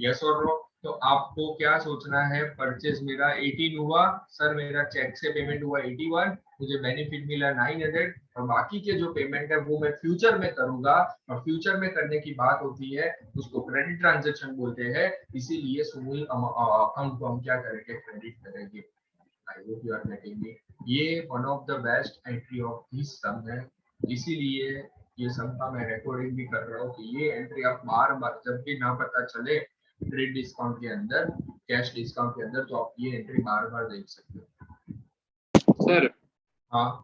Speaker 1: यस और नो? तो आपको क्या सोचना है, परचेज मेरा 18 हुआ, सर मेरा चेक से पेमेंट हुआ 81, मुझे बेनिफिट मिला 900, और बाकी के जो पेमेंट है वो मैं फ्यूचर में करूंगा, और फ्यूचर में करने की बात होती है उसको क्रेडिट ट्रांजैक्शन बोलते हैं, इसीलिए सुमूल अकाउंट को हम क्या करेंगे? क्रेडिट करेंगे। I hope you are getting me. ये one of the best entry of this sum है, इसीलिए ये सम का मैं रिकॉर्डिंग भी कर रहा हूँ कि ये एंट्री आप बार बार जब भी ना पता चले ट्रेड डिस्काउंट के अंदर, कैश डिस्काउंट के अंदर, तो आप ये एंट्री बार बार देख सकते हो।
Speaker 11: सर
Speaker 1: हाँ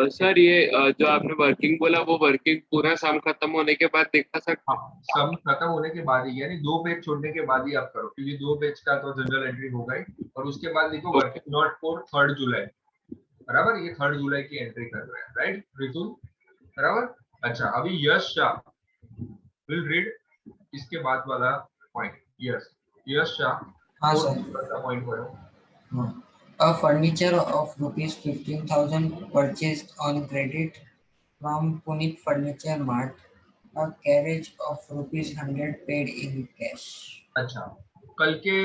Speaker 11: सर, ये जो आपने वर्किंग बोला, वो वर्किंग पूरा सम खत्म होने के बाद देखा सर?
Speaker 1: हाँ, सम खत्म होने के बाद ही, यानी 2 पेज छोड़ने के बाद ही आप करो, क्योंकि 2 पेज का तो जनरल एंट्री होगा ही, और उसके बाद देखो वर्किंग नॉट फॉर 3 जुलाई, बराबर? ये 3 जुलाई की एंट्री कर रहे हैं, राइट रितुल? बराबर? अच्छा, अभी यश शाह विल रीड इसके बाद वाला पॉइंट। यश शाह,
Speaker 12: हाँ सर,
Speaker 1: पॉइंट बोलो।
Speaker 12: A furniture of rupees 15,000 purchased on credit from Punit Furniture Mart. A carriage of rupees 100 paid in cash.
Speaker 1: अच्छा, कल के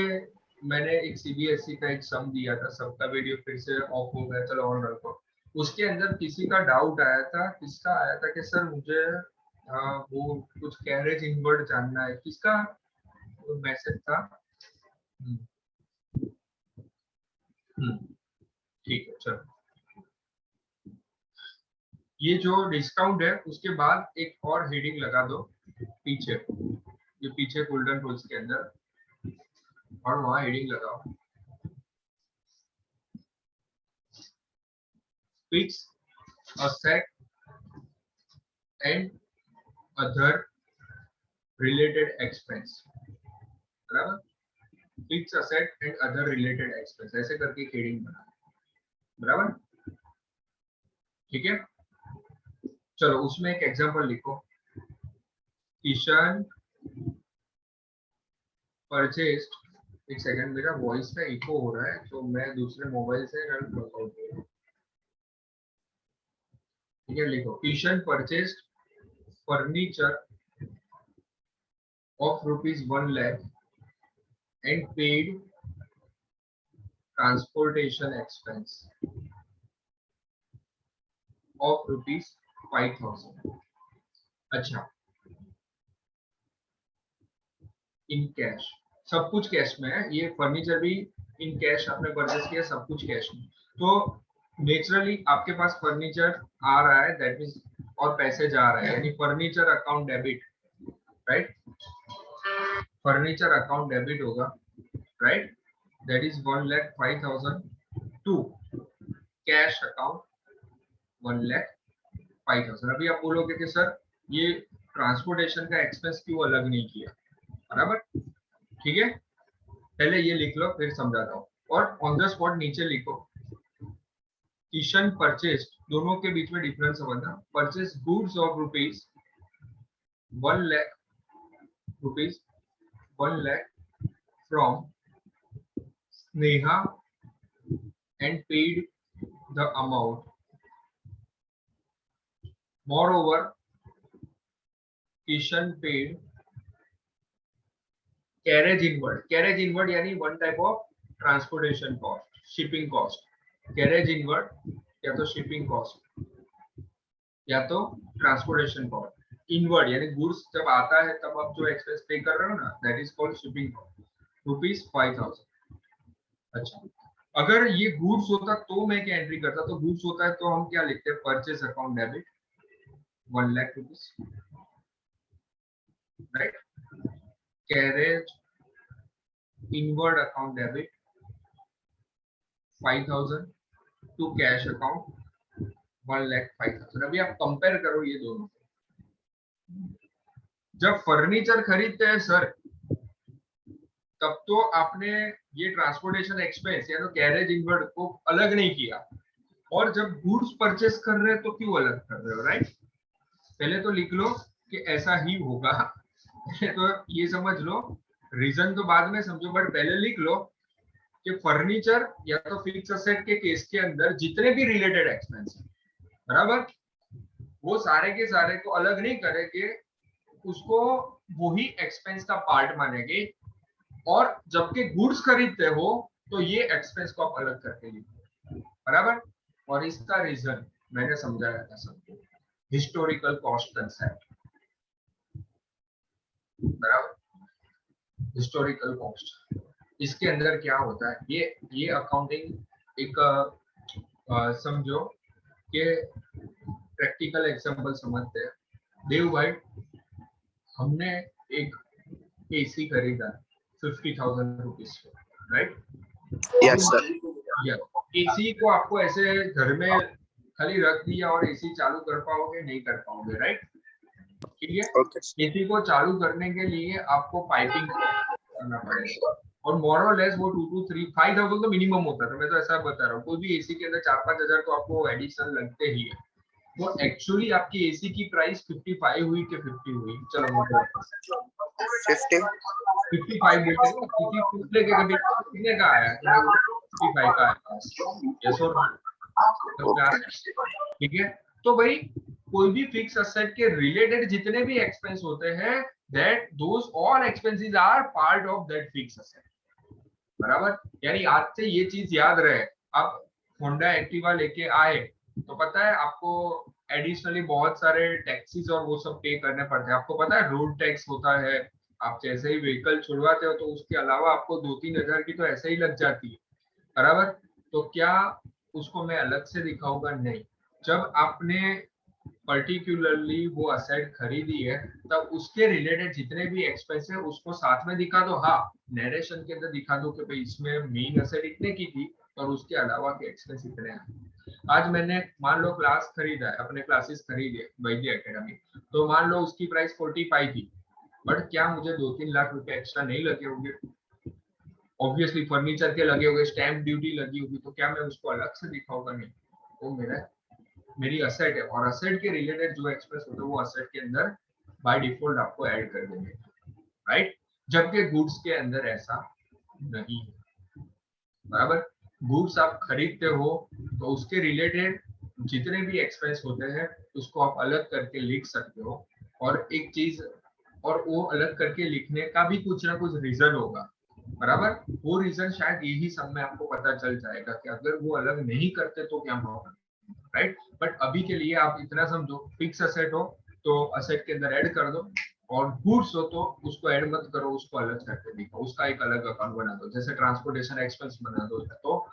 Speaker 1: मैंने एक सीबीएसई का एक सम दिया था, सबका वीडियो फिर से ऑफ हो गया, चलो ऑन रखो। उसके अंदर किसी का डाउट आया था, किसका आया था कि सर मुझे वो कुछ कैरेज इनवर्ड जानना है, किसका मैसेज था? ठीक है, चलो। ये जो डिस्काउंट है उसके बाद एक और हेडिंग लगा दो पीछे, ये पीछे गोल्डन रूल्स के अंदर, और वहां हेडिंग लगाओ fix asset and other related expense, बराबर, fix asset and other related expense, ऐसे करके हेडिंग बना, बराबर, ठीक है। चलो उसमें एक एग्जांपल लिखो, किशन परचेस्ड, एक सेकंड मेरा वॉइस का इको हो रहा है तो मैं दूसरे मोबाइल से रन करता हूँ, ठीक है। लिखो, Kishan purchased furniture of rupees 1 lakh and paid transportation expense of rupees 5,000. अच्छा, इन कैश, सब कुछ कैश में है, ये फर्नीचर भी इन कैश आपने परचेस किया, सब कुछ कैश में। तो नेचुरली आपके पास फर्नीचर आ रहा है, दैट मींस, और पैसे जा रहे हैं, यानी furniture account debit, right, furniture account debit होगा, right, that is 1,05,000 to cash account 1,05,000। अभी आप बोलोगे कि सर ये ट्रांसपोर्टेशन का एक्सपेंस क्यों अलग नहीं किया, बराबर, ठीक है, पहले ये लिख लो फिर समझाता हूँ। और ऑन द स्पॉट नीचे लिखो, किशन परचेज, दोनों के बीच में डिफरेंस समझना, purchase goods of rupees 1 lakh from Sneha and paid the amount. Moreover, Kishan paid carriage inward. Carriage inward यानी one type of transportation cost, shipping cost. Carriage inward या तो shipping cost या तो transportation cost. Inward यानी goods जब आता है तब आप जो एक्सपेंस पे कर रहे हो ना, that is called shipping cost, rupees 5,000। अच्छा, अगर ये गुड्स होता तो मैं क्या एंट्री करता, तो गुड्स होता है तो हम क्या लिखते हैं, purchase account debit 1 lakh rupees, right, carriage inward account debit 5,000 to cash account 1,05,000। अभी आप कंपेयर करो ये दोनों, जब फर्नीचर खरीदते हैं सर तब तो आपने ये ट्रांसपोर्टेशन एक्सपेंस या तो कैरेज इनवर्ड को अलग नहीं किया, और जब गुड्स परचेस कर रहे हैं तो क्यों अलग कर रहे हो, राइट। पहले तो लिख लो कि ऐसा ही होगा, तो ये समझ लो, रीजन तो बाद में समझो, बट पहले लिख लो कि फर्नीचर या तो फिक्स असेट के केस के अंदर जितने भी रिलेटेड एक्सपेंस है, बराबर, वो सारे के सारे को अलग नहीं करेंगे, उसको वही एक्सपेंस का पार्ट मानेंगे, और जबकि गुड्स खरीदते हो तो ये एक्सपेंस को आप अलग करके लिखो, बराबर। और इसका रीजन मैंने समझाया था सबको, हिस्टोरिकल कॉस्ट कंसेप्ट, बराबर, हिस्टोरिकल कॉस्ट। इसके अंदर क्या होता है, ये अकाउंटिंग एक समझो कि प्रैक्टिकल एग्जांपल समझते हैं। देव भाई, हमने एक एसी खरीदा 50,000 rupees, right,
Speaker 13: yes sir,
Speaker 1: AC को आपको ऐसे घर में खाली रख दिया और एसी चालू कर पाओगे, नहीं कर पाओगे, राइट, ठीक है। एसी को चालू करने के लिए आपको पाइपिंग करना पड़ेगा, और मोर और लेस वो 2 to 3 5,000 तो मिनिमम होता था, मैं तो ऐसा बता रहा हूँ, कोई भी एसी के अंदर 4-5 हजार तो आपको एडिशनल लगते ही है। तो एक्चुअली आपकी एसी की प्राइस 55 हुई कि 50 हुई, चलो 55 बोलते हैं, किसी पूछने के कभी कितने का आया, 55 का आया, यस और ठीक है। तो भाई कोई भी फिक्स असेट के रिलेटेड जितने भी एक्सपेंस होते हैं, that those all expenses are part of that fix asset, बराबर। यानी आज से ये चीज याद रहे, आप होंडा एक्टिवा लेके आए तो पता है आपको एडिशनली बहुत सारे टैक्सीज और वो सब पे करने पड़ते हैं, आपको पता है रोड टैक्स होता है, आप जैसे ही व्हीकल छुड़वाते हो तो उसके अलावा आपको 2-3 हजार की तो ऐसे ही लग जाती है, बराबर। तो क्या उसको मैं अलग से दिखाऊंगा, नहीं। जब आपने पर्टिकुलरली वो असेट खरीदी है तब उसके रिलेटेड जितने भी एक्सपेंस है उसको साथ में दिखा दो, हाँ नरेशन के अंदर दिखा दो कि भाई इसमें मेन असेट इतने की थी और उसके अलावा के एक्सपेंस इतने हैं। आज मैंने मान लो क्लास खरीदा है, अपने क्लासेस खरीदे वैद्य एकेडमी, तो मान लो उसकी प्राइस 45 थी, बट क्या मुझे 2-3 लाख रुपए एक्स्ट्रा नहीं लगे होंगे? ऑब्वियसली फर्नीचर के लगे होंगे, स्टैम्प ड्यूटी लगी होगी, तो क्या मैं उसको अलग से दिखाऊंगा? नहीं, वो मेरी असेट है, और असेट के रिलेटेड जो एक्सपेंस होता है वो असेट के अंदर बाय डिफॉल्ट आपको ऐड कर देंगे, राइट? जबकि गुड्स के अंदर ऐसा नहीं है, बराबर? गुड्स आप खरीदते हो तो उसके रिलेटेड जितने भी एक्सपेंस होते हैं उसको आप अलग करके लिख सकते हो, और एक चीज, और वो अलग करके लिखने का भी कुछ ना कुछ रीजन होगा, बराबर? वो रीजन शायद यही सब में आपको पता चल जाएगा कि अगर वो अलग नहीं करते तो क्या प्रॉब्लम, राइट? बट अभी के लिए आप इतना समझो, फिक्स असेट हो तो असेट के अंदर ऐड कर दो, और गुड्स हो तो उसको ऐड मत करो, उसको अलग करके दिखाओ, उसका एक अलग अकाउंट बना दो, जैसे ट्रांसपोर्टेशन एक्सपेंस बना दो, तो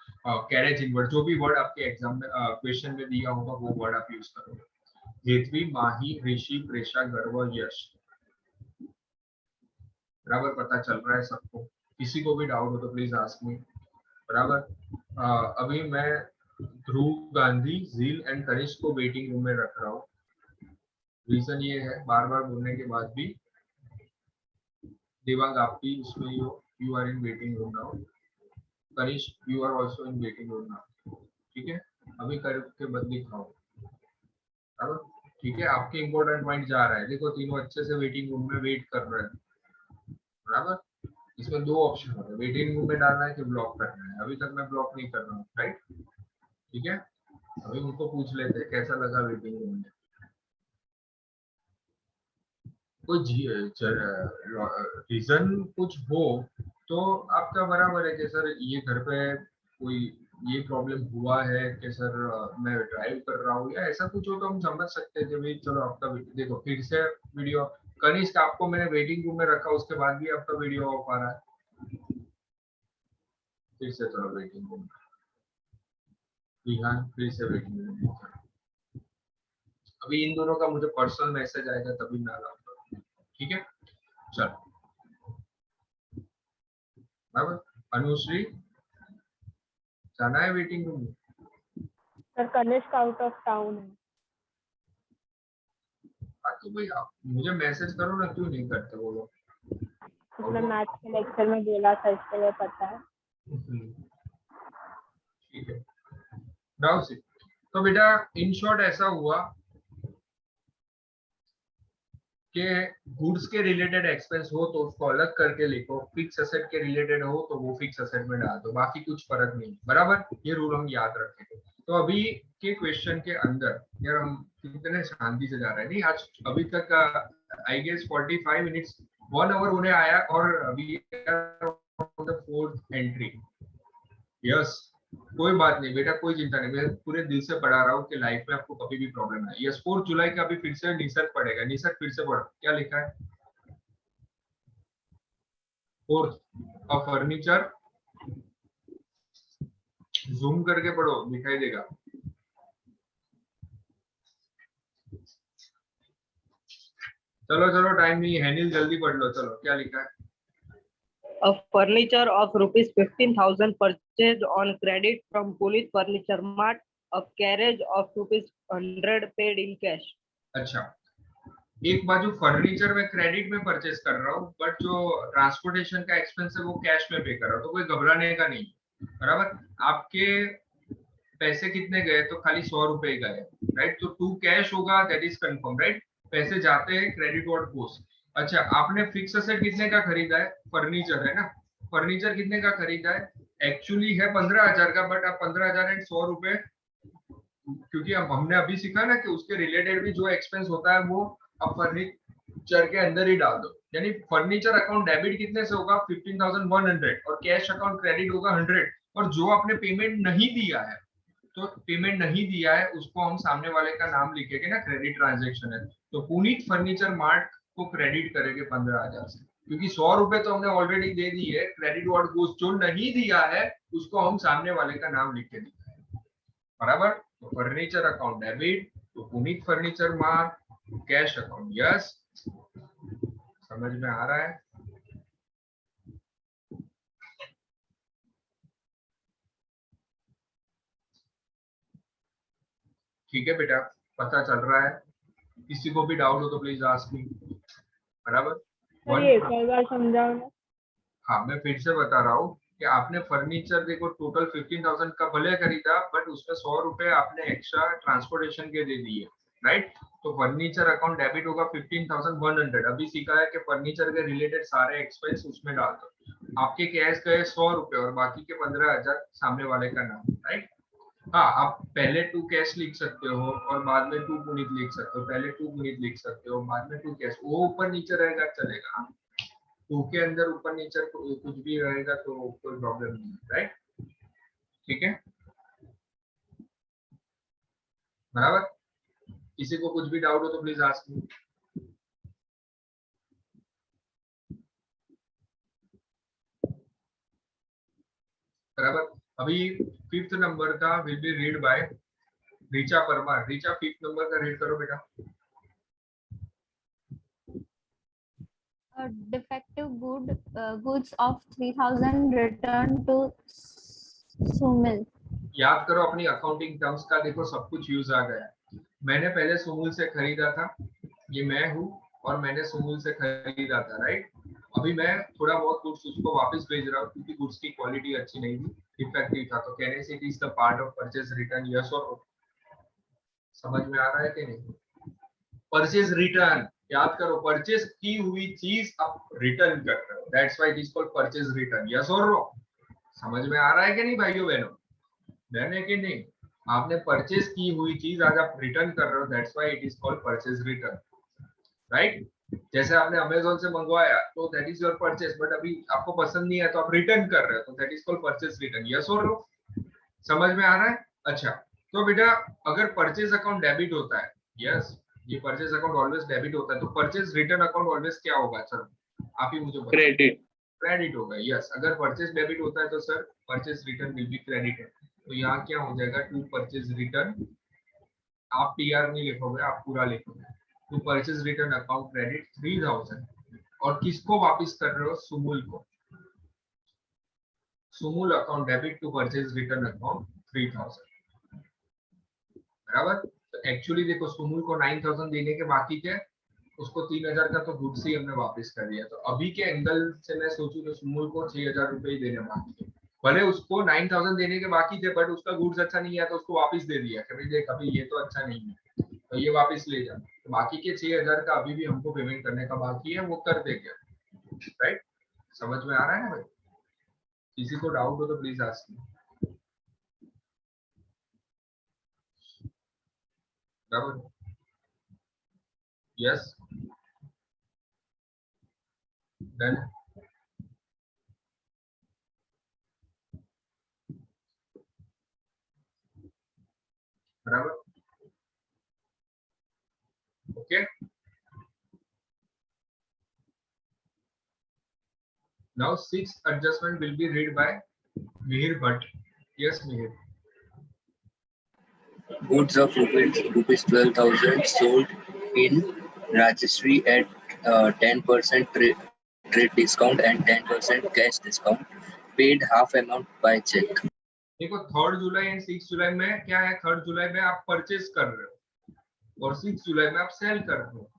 Speaker 1: कैरेज इनवर्ड, जो भी वर्ड आपके एग्जाम में क्वेश्चन में दिया होगा वो वर्ड आप यूज करोगे। हेतवी, माही, ऋषि, प्रेषा, गर्व, यश, बराबर? पता चल रहा है सबको? किसी को भी डाउट हो तो प्लीज आस्क मी, बराबर? अभी मैं ध्रुव गांधी, जील एंड कनिष्क को वेटिंग रूम में रख रहा हूँ। रीजन ये है, बार बार बोलने के बाद भी, देवांग आप भी उसमें you are in waiting room now, Kanishk you are also in waiting room now, ठीक है? अभी करके बद दिखाओ, बराबर? ठीक है, आपके इंपॉर्टेंट पॉइंट जा रहा है, देखो तीनों अच्छे से वेटिंग रूम में वेट कर रहे हैं, बराबर? इसमें 2 ऑप्शन होते हैं, वेटिंग रूम में डालना है कि ब्लॉक करना है। अभी तक मैं ब्लॉक नहीं कर रहा हूँ, राइट? ठीक है, अभी उनको पूछ लेते हैं कैसा लगा वेटिंग रूम में। कोई रीजन कुछ हो तो आपका बराबर है कि सर ये घर पे कोई ये प्रॉब्लम हुआ है कि सर मैं ड्राइव कर रहा हूँ, या ऐसा कुछ हो तो हम समझ सकते हैं कि भाई चलो आपका देखो फिर से वीडियो, कनिष्क आपको मैंने वेटिंग रूम में रखा, उसके बाद भी आपका वीडियो ऑफ आ रहा है, फिर से चलो वेटिंग रूम, रिहान फिर से वेटिंग रूम। अभी इन दोनों का मुझे पर्सनल मैसेज आएगा तभी मैं अलाउ, ठीक है? चलो, बराबर? अनुश्री जाना है वेटिंग रूम में?
Speaker 7: Sir Kanishk out of town है।
Speaker 1: हाँ तो भाई आप मुझे मैसेज करो ना, क्यों नहीं करते वो लोग?
Speaker 7: उसने मैथ के लेक्चर में बोला था, इसके लिए पता है।
Speaker 1: ठीक है, नाउ सी, तो बेटा इन शॉर्ट ऐसा हुआ कि गुड्स के रिलेटेड एक्सपेंस हो तो उसको अलग करके लिखो, फिक्स असेट के रिलेटेड हो तो वो फिक्स असेट में डाल दो, बाकी कुछ फर्क नहीं, बराबर? ये रूल हम याद रखेंगे। तो अभी के क्वेश्चन के अंदर यार हम कितने शांति से जा रहे हैं, नहीं आज अभी तक आई गेस 45 मिनट्स 1 आवर होने आया, और अभी 4th एंट्री। यस, कोई बात नहीं बेटा, कोई चिंता नहीं, मैं पूरे दिल से पढ़ा रहा हूँ कि लाइफ में आपको कभी भी प्रॉब्लम है। यस, 4 जुलाई का अभी फिर से निसर्ग पढ़ेगा, निसर्ग फिर से पढ़ो, क्या लिखा है? 4th का फर्नीचर, जूम करके पढ़ो, दिखाई देगा। चलो चलो, टाइम नहीं है, नील जल्दी पढ़ लो, चलो क्या लिखा है?
Speaker 5: A furniture of rupees 15,000 purchased on credit from Puneet Furniture Mart. A carriage of rupees 100 paid in cash.
Speaker 1: अच्छा, एक बाजू फर्नीचर में क्रेडिट में परचेस कर रहा हूँ, बट जो ट्रांसपोर्टेशन का एक्सपेंस है वो कैश में पे कर रहा हूँ, तो कोई घबराने का नहीं, बराबर? आपके पैसे कितने गए? तो खाली 100 रुपए गए, राइट? तो 2 कैश होगा, दैट इज कंफर्म, राइट? पैसे जाते हैं क्रेडिट और पोस्ट। अच्छा, आपने फिक्स असेट कितने का खरीदा है? फर्नीचर है ना, फर्नीचर कितने का खरीदा है? एक्चुअली है 15,000 का, बट आप 15,000 एंड 100 रुपए, क्योंकि हमने अभी सीखा ना कि उसके रिलेटेड भी जो एक्सपेंस होता है वो आप फर्नीचर के अंदर ही डाल दो, यानी फर्नीचर अकाउंट डेबिट कितने से होगा? 15,100, और कैश अकाउंट क्रेडिट होगा 100, और जो आपने पेमेंट नहीं दिया है, तो पेमेंट नहीं दिया है उसको हम सामने वाले का नाम लिखेंगे ना, क्रेडिट ट्रांजैक्शन है, तो पुनीत फर्नीचर मार्ट को क्रेडिट करेंगे 15,000 से, क्योंकि 100 रुपए तो हमने ऑलरेडी दे दी है, क्रेडिट और गुड्स जो नहीं दिया है उसको हम सामने वाले का नाम लिख के दिखाएंगे, बराबर? तो फर्नीचर अकाउंट डेबिट, तो Puneet furniture mart, cash account yes, समझ में आ रहा है? ठीक है बेटा, पता चल रहा है? किसी को भी डाउट हो तो प्लीज आस्क मी। बराबर।
Speaker 7: सर ये एक और बार समझाओ ना।
Speaker 1: हाँ मैं फिर से बता रहा हूँ कि आपने फर्नीचर देखो टोटल 15,000 का भले खरीदा, बट उसमें 100 रुपए आपने एक्स्ट्रा ट्रांसपोर्टेशन के दे दिए, राइट? तो फर्नीचर अकाउंट डेबिट होगा 15,100। अभी सीखा है कि फर्नीचर के रिलेटेड सारे एक्सपेंस उसमें डाल दो। आपके कैश गए 100 रुपए और बाकी के 15,000 सामने वाले का नाम, राइट? हाँ, आप पहले 2 कैश लिख सकते हो और बाद में 2 पुनीत लिख सकते हो, पहले 2 पुनीत लिख सकते हो, बाद में 2 कैश, वो ऊपर नीचे रहेगा चलेगा। 2 के अंदर ऊपर नीचे कुछ भी रहेगा तो कोई प्रॉब्लम नहीं है, राइट? ठीक है, बराबर। किसी को कुछ भी डाउट हो तो प्लीज आस्क मी। बराबर। अभी 5th नंबर का will be read by Richa Parmar. Richa 5th number का रीड करो बेटा।
Speaker 13: Defective goods of 3,000 returned to Sumil.
Speaker 1: याद करो अपनी अकाउंटिंग टर्म्स का, देखो सब कुछ यूज आ गया। मैंने पहले सुमुल से खरीदा था, ये मैं हूँ और मैंने सुमुल से खरीदा था, राइट? अभी मैं थोड़ा बहुत गुड्स उसको वापस भेज रहा हूँ क्योंकि गुड्स की क्वालिटी अच्छी नहीं थी, डिफेक्टिव था, तो कहने से it is the part of purchase return. Yes और नो? समझ में आ रहा है कि नहीं? परचेज रिटर्न, याद करो, परचेज की हुई चीज आप रिटर्न कर रहे हो, that's why it is called purchase return. Yes और नो? समझ में आ रहा है कि नहीं भाइयों बहनों? डन है कि नहीं? आपने परचेज की हुई चीज आज आप रिटर्न कर रहे हो, that's why it is called purchase return, right? जैसे आपने अमेज़न से मंगवाया तो that is your purchase, but अभी आपको पसंद नहीं है तो आप रिटर्न कर रहे हो, तो that is called purchase return. Yes और नो? समझ में आ रहा है? अच्छा, तो बेटा अगर परचेज अकाउंट डेबिट होता है, यस, ये परचेज अकाउंट ऑलवेज डेबिट होता है, तो परचेज रिटर्न अकाउंट ऑलवेज क्या होगा सर? आप ही मुझे बताइए।
Speaker 11: क्रेडिट।
Speaker 1: क्रेडिट होगा, यस। अगर परचेज डेबिट होता है तो sir purchase return will be credited. तो यहाँ क्या हो जाएगा? टू परचेज रिटर्न, आप टीआर नहीं लिखोगे, आप पूरा लिखोगे। To purchase return account credit 3,000, और किसको वापस कर रहे हो? सुमुल को। Sumul account debit to purchase return account 3,000, बराबर। तो एक्चुअली देखो सुमुल को 9,000 देने के बाकी थे, उसको 3,000 का तो गुड्स ही हमने वापस कर दिया। तो अभी के एंगल से मैं सोचूं तो सुमुल को 6,000 रुपए ही देने बाकी थे, भले उसको 9,000 देने के बाकी थे, बट उसका गुड्स अच्छा नहीं आया तो उसको वापस दे दिया कि भाई देख अभी ये तो अच्छा नहीं है तो ये वापस ले जा। तो बाकी के 6,000 का अभी भी हमको पेमेंट करने का बाकी है, वो कर देंगे, राइट? समझ में आ रहा है ना भाई? किसी को डाउट हो तो प्लीज आस्क मी। बराबर, यस, डन। बराबर, okay. Now 6th adjustment will be read by Mihir Bhatt. Yes, Mihir.
Speaker 6: Goods of rupees 12,000 sold in Rajashree at 10% trade discount and 10% cash discount. Paid half amount by check.
Speaker 1: देखो 3rd July and 6 जुलाई में क्या है? 3rd जुलाई में आप purchase कर रहे हो और 6 जुलाई में आप सेल कर रहे हो।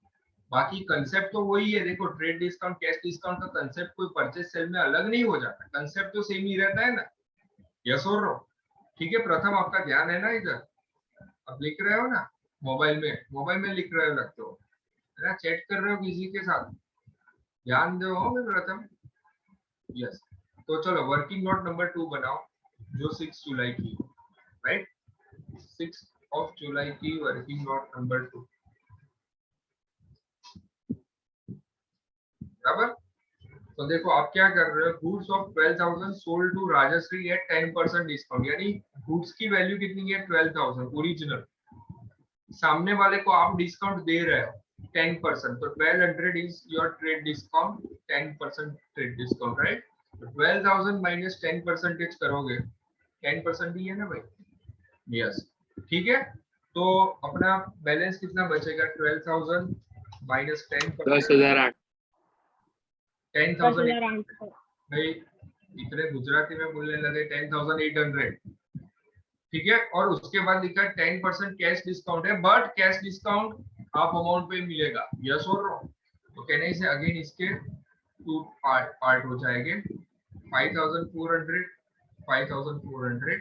Speaker 1: बाकी कंसेप्ट तो वही है। देखो ट्रेड डिस्काउंट, कैश डिस्काउंट का कंसेप्ट कोई परचेज सेल में अलग नहीं हो जाता, कंसेप्ट तो सेम ही रहता है ना। यस और नो? ठीक है, प्रथम आपका ध्यान है ना इधर? आप लिख रहे हो ना मोबाइल में लिख रहे हो लगते हो है ना, चैट कर रहे हो किसी के साथ, ध्यान दो प्रथम। यस, तो चलो वर्किंग नोट नंबर 2 बनाओ जो 6 जुलाई की, राइट? 6 जुलाई की वर्किंग नोट नंबर 2, बराबर। तो देखो आप क्या कर रहे हो? Goods of 12,000 sold to Rajshree at 10% discount, यानी गुड्स की वैल्यू कितनी है? 12,000 ओरिजिनल, सामने वाले को आप डिस्काउंट दे रहे हो 10%, तो 1200 is your trade discount, 10% trade discount, right? तो 12,000 माइनस 10% करोगे, 10% ही है ना भाई? यस, ठीक है। तो अपना बैलेंस कितना बचेगा? 12,000 माइनस
Speaker 11: 10,008।
Speaker 1: 10,008 भाई, इतने गुजराती में बोलने लगे 10,800, ठीक है, और उसके बाद लिखा है 10% कैश डिस्काउंट है, but cash discount half amount पे मिलेगा, यस और नो। तो कहने से अगेन इसके टू पार्ट हो जाएंगे, 5400 5400,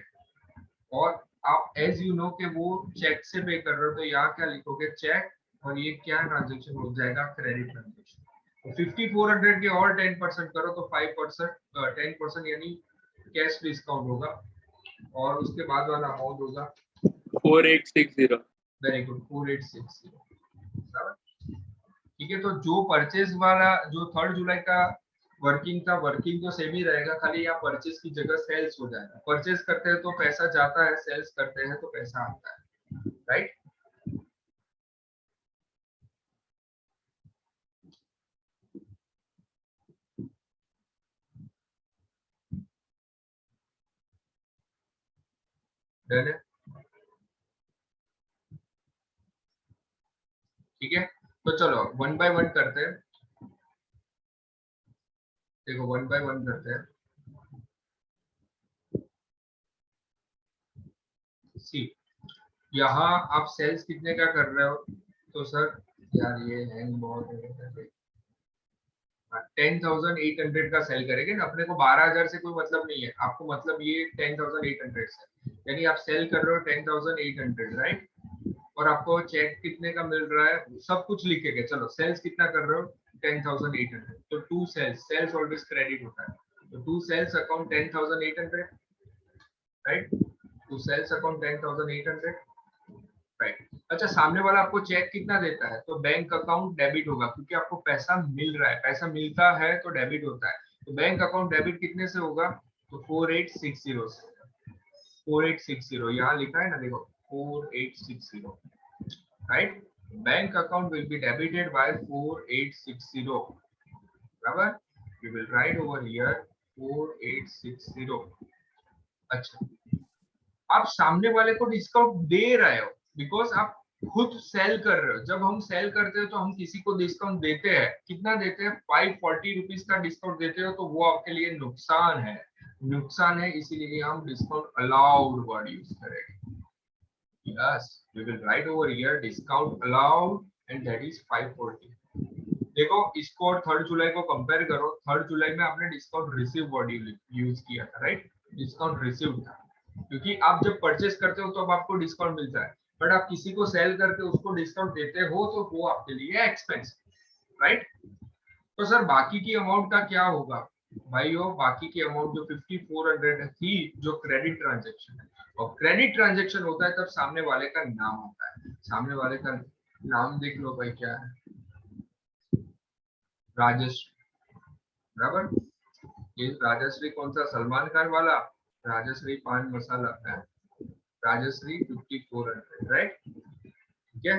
Speaker 1: और आप एज यू नो के वो चेक से पे कर रहे हो, तो यहाँ क्या लिखोगे, चेक, और ये क्या ट्रांजेक्शन हो जाएगा, क्रेडिट ट्रांजेक्शन। तो 5400 के और 10% करो तो 5% 10% यानी कैश डिस्काउंट होगा, और उसके बाद वाला अमाउंट होगा
Speaker 11: 4860।
Speaker 1: Very good, 4860। ठीक है, तो जो परचेज वाला जो 3 जुलाई का वर्किंग था, वर्किंग तो सेम ही रहेगा, खाली यहाँ परचेज की जगह सेल्स हो जाएगा। परचेज करते हैं तो पैसा जाता है, सेल्स करते हैं तो पैसा आता है, राइट। डन है, ठीक है। तो चलो 1 बाय 1 करते हैं, देखो 1 बाय 1 करते हैं। सी, यहाँ आप सेल्स कितने का कर रहे हो, तो सर यार ये हैंग बहुत है, 10,800 का सेल करेंगे ना, अपने को 12,000 से कोई मतलब नहीं है, आपको मतलब ये 10,800 से, यानी आप सेल कर रहे हो 10,800, राइट। और आपको चेक कितने का मिल रहा है, सब कुछ लिखेंगे। चलो सेल्स कितना कर रहे हो, 10,800, तो 2 सेल्स, सेल्स ऑलवेज क्रेडिट होता है, तो 2 sales account 10,800, right. 2 sales account 10,800, right. अच्छा, सामने वाला आपको चेक कितना देता है, तो बैंक अकाउंट डेबिट होगा, क्योंकि आपको पैसा मिल रहा है, पैसा मिलता है तो डेबिट होता है, तो बैंक अकाउंट डेबिट कितने से होगा, तो 4860 से, 4860 यहाँ लिखा है ना, देखो 4860, right. Bank account will be debited by 4860, बराबर, we will write over here 4860। अच्छा, आप सामने वाले को डिस्काउंट दे रहे हो, बिकॉज आप खुद सेल कर रहे हो। जब हम सेल करते हैं तो हम किसी को डिस्काउंट देते हैं, कितना देते हैं, 540 रुपीज का डिस्काउंट देते हो, तो वो आपके लिए नुकसान है, नुकसान है, इसीलिए हम डिस्काउंट अलाउड वर्ड यूज करेंगे। Yes, we will write over here discount allowed and that is 540। देखो इसको और 3 जुलाई को कंपेयर करो, 3 जुलाई में आपने डिस्काउंट रिसीव वर्ड यूज किया था, राइट, डिस्काउंट रिसीव था, क्योंकि आप जब परचेस करते हो तो अब आपको डिस्काउंट मिलता है, बट आप किसी को सेल करके उसको डिस्काउंट देते हो तो वो आपके लिए एक्सपेंस, राइट। तो सर बाकी की अमाउंट का क्या होगा भाइयों, बाकी की अमाउंट जो 5400 थी, जो क्रेडिट ट्रांजेक्शन है, और क्रेडिट ट्रांजेक्शन होता है तब सामने वाले का नाम होता है, सामने वाले का नाम देख लो भाई, क्या है, राजश्री, बराबर। ये राजश्री कौन सा, सलमान खान वाला राजश्री पान मसाला है, राजश्री 5400, राइट, ठीक है,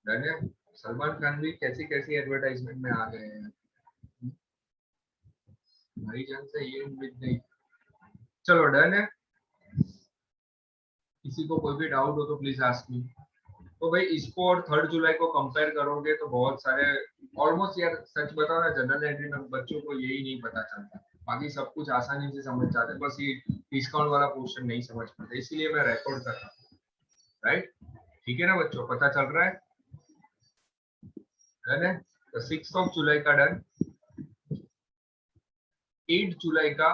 Speaker 1: डन है। सलमान खान भी कैसी कैसी एडवर्टाइजमेंट में आ गए हैं, भाई जान से ये उम्मीद नहीं। चलो डन है, किसी को कोई भी डाउट हो तो प्लीज आस्क मी। तो भाई इसको और 3 जुलाई को कंपेयर करोगे तो बहुत सारे, ऑलमोस्ट यार सच बताओ ना, जनरल एंट्री में बच्चों को यही नहीं पता चलता, बाकी सब कुछ आसानी से समझ जाते, बस ये डिस्काउंट वाला पोर्शन नहीं समझ पाते, इसीलिए मैं रिकॉर्ड कर रहा हूँ, राइट। ठीक है ना बच्चों, पता चल रहा है, डन है। तो 6 जुलाई का डन, 8 जुलाई का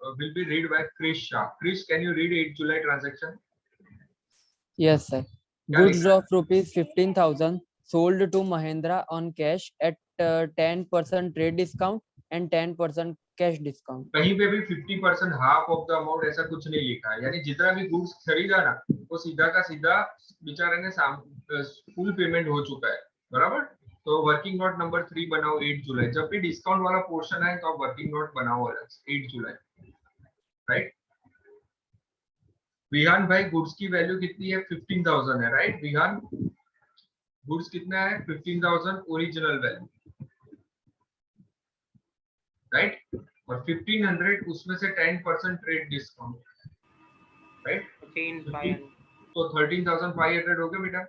Speaker 1: will be read by Krish Shah. Krish, can you read 8 July transaction?
Speaker 3: Yes, sir. Goods of rupees 15,000 sold to Mahindra on cash at 10% trade discount and 10% cash discount.
Speaker 1: कहीं पे भी 50% हाफ ऑफ द अमाउंट ऐसा कुछ नहीं लिखा है, यानी जितना भी गुड्स खरीदा ना वो सीधा का सीधा बेचारे ने फुल पेमेंट हो चुका है, बराबर। तो वर्किंग नोट नंबर 3 बनाओ 8 जुलाई, जब भी डिस्काउंट वाला पोर्शन है तो आप वर्किंग नोट बनाओ अलग 8 जुलाई, राइट। विहान भाई गुड्स की वैल्यू कितनी है, 15,000 है, राइट। विहान गुड्स कितना है, 15,000 ओरिजिनल वैल्यू, राइट, और 1500 उसमें से 10% ट्रेड डिस्काउंट, राइट, तो 13,500 हो गया बेटा,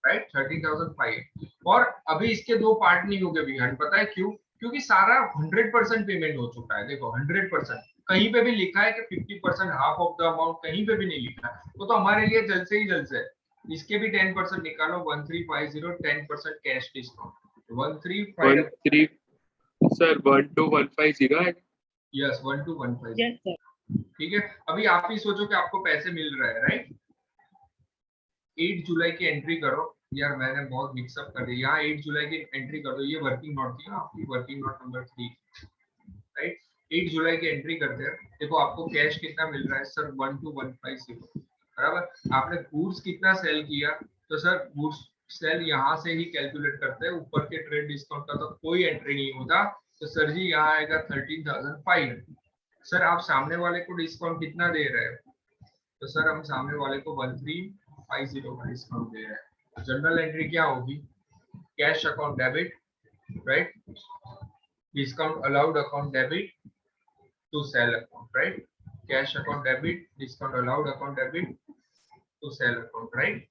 Speaker 1: राइट, 13,500। और अभी इसके 2 पार्ट नहीं हो गए विहान, पता है क्यों, क्योंकि सारा 100% पेमेंट हो चुका है। देखो 100%, कहीं पे भी लिखा है कि 50% हाफ ऑफ द अमाउंट, कहीं पे भी नहीं लिखा है। वो तो हमारे लिए जल्द से ही जल्द से इसके भी 10% निकालो। 1350 10% कैश डिस्काउंट 135
Speaker 11: सर 12150 है।
Speaker 1: यस 12150।
Speaker 5: Yes sir.
Speaker 1: ठीक है, अभी आप ही सोचो कि आपको पैसे मिल रहे हैं, राइट। 8 जुलाई की एंट्री करो। यार मैंने बहुत मिक्सअप कर दिया। यहाँ 8 जुलाई की एंट्री कर दो। ये वर्किंग नोट थी ना आपकी, वर्किंग नोट नंबर 3, राइट। 8 जुलाई की एंट्री करते हैं। देखो आपको कैश कितना मिल रहा है सर, 12150, बराबर। आपने गुड्स कितना सेल किया, तो सर गुड्स सेल यहाँ से ही कैलकुलेट करते हैं। ऊपर के ट्रेड डिस्काउंट का तो कोई एंट्री नहीं होता। तो सर जी यहाँ आएगा 13,500। सर आप सामने वाले को डिस्काउंट कितना दे रहे हैं, तो सर हम सामने वाले को 1350 का डिस्काउंट दे रहे हैं। जनरल एंट्री क्या होगी, cash account debit, right, discount allowed account debit to sale account, right, cash account debit, discount allowed account debit to sale account, right.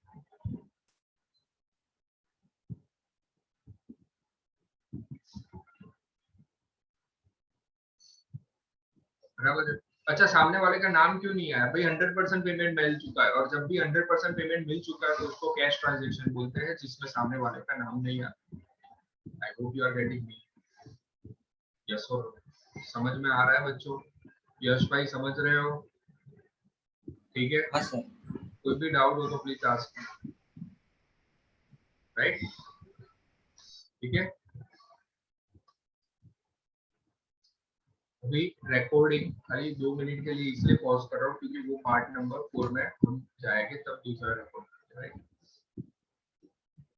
Speaker 1: बराबर। अच्छा, सामने वाले का नाम क्यों नहीं आया भाई, 100% पेमेंट मिल चुका है। और जब भी 100% पेमेंट मिल चुका है तो उसको कैश ट्रांजैक्शन बोलते हैं, जिसमें सामने वाले का नाम नहीं आता। I hope you are getting me. Yes और समझ में आ रहा है बच्चों? यश भाई समझ रहे हो? ठीक है,
Speaker 12: हाँ सर।
Speaker 1: कोई भी डाउट हो तो प्लीज आस्क, राइट। ठीक है, अभी रिकॉर्डिंग खाली 2 मिनट के लिए इसलिए पॉज कर रहा हूँ क्योंकि वो पार्ट नंबर 4 में हम जाएंगे, तब दूसरा रिकॉर्ड, राइट।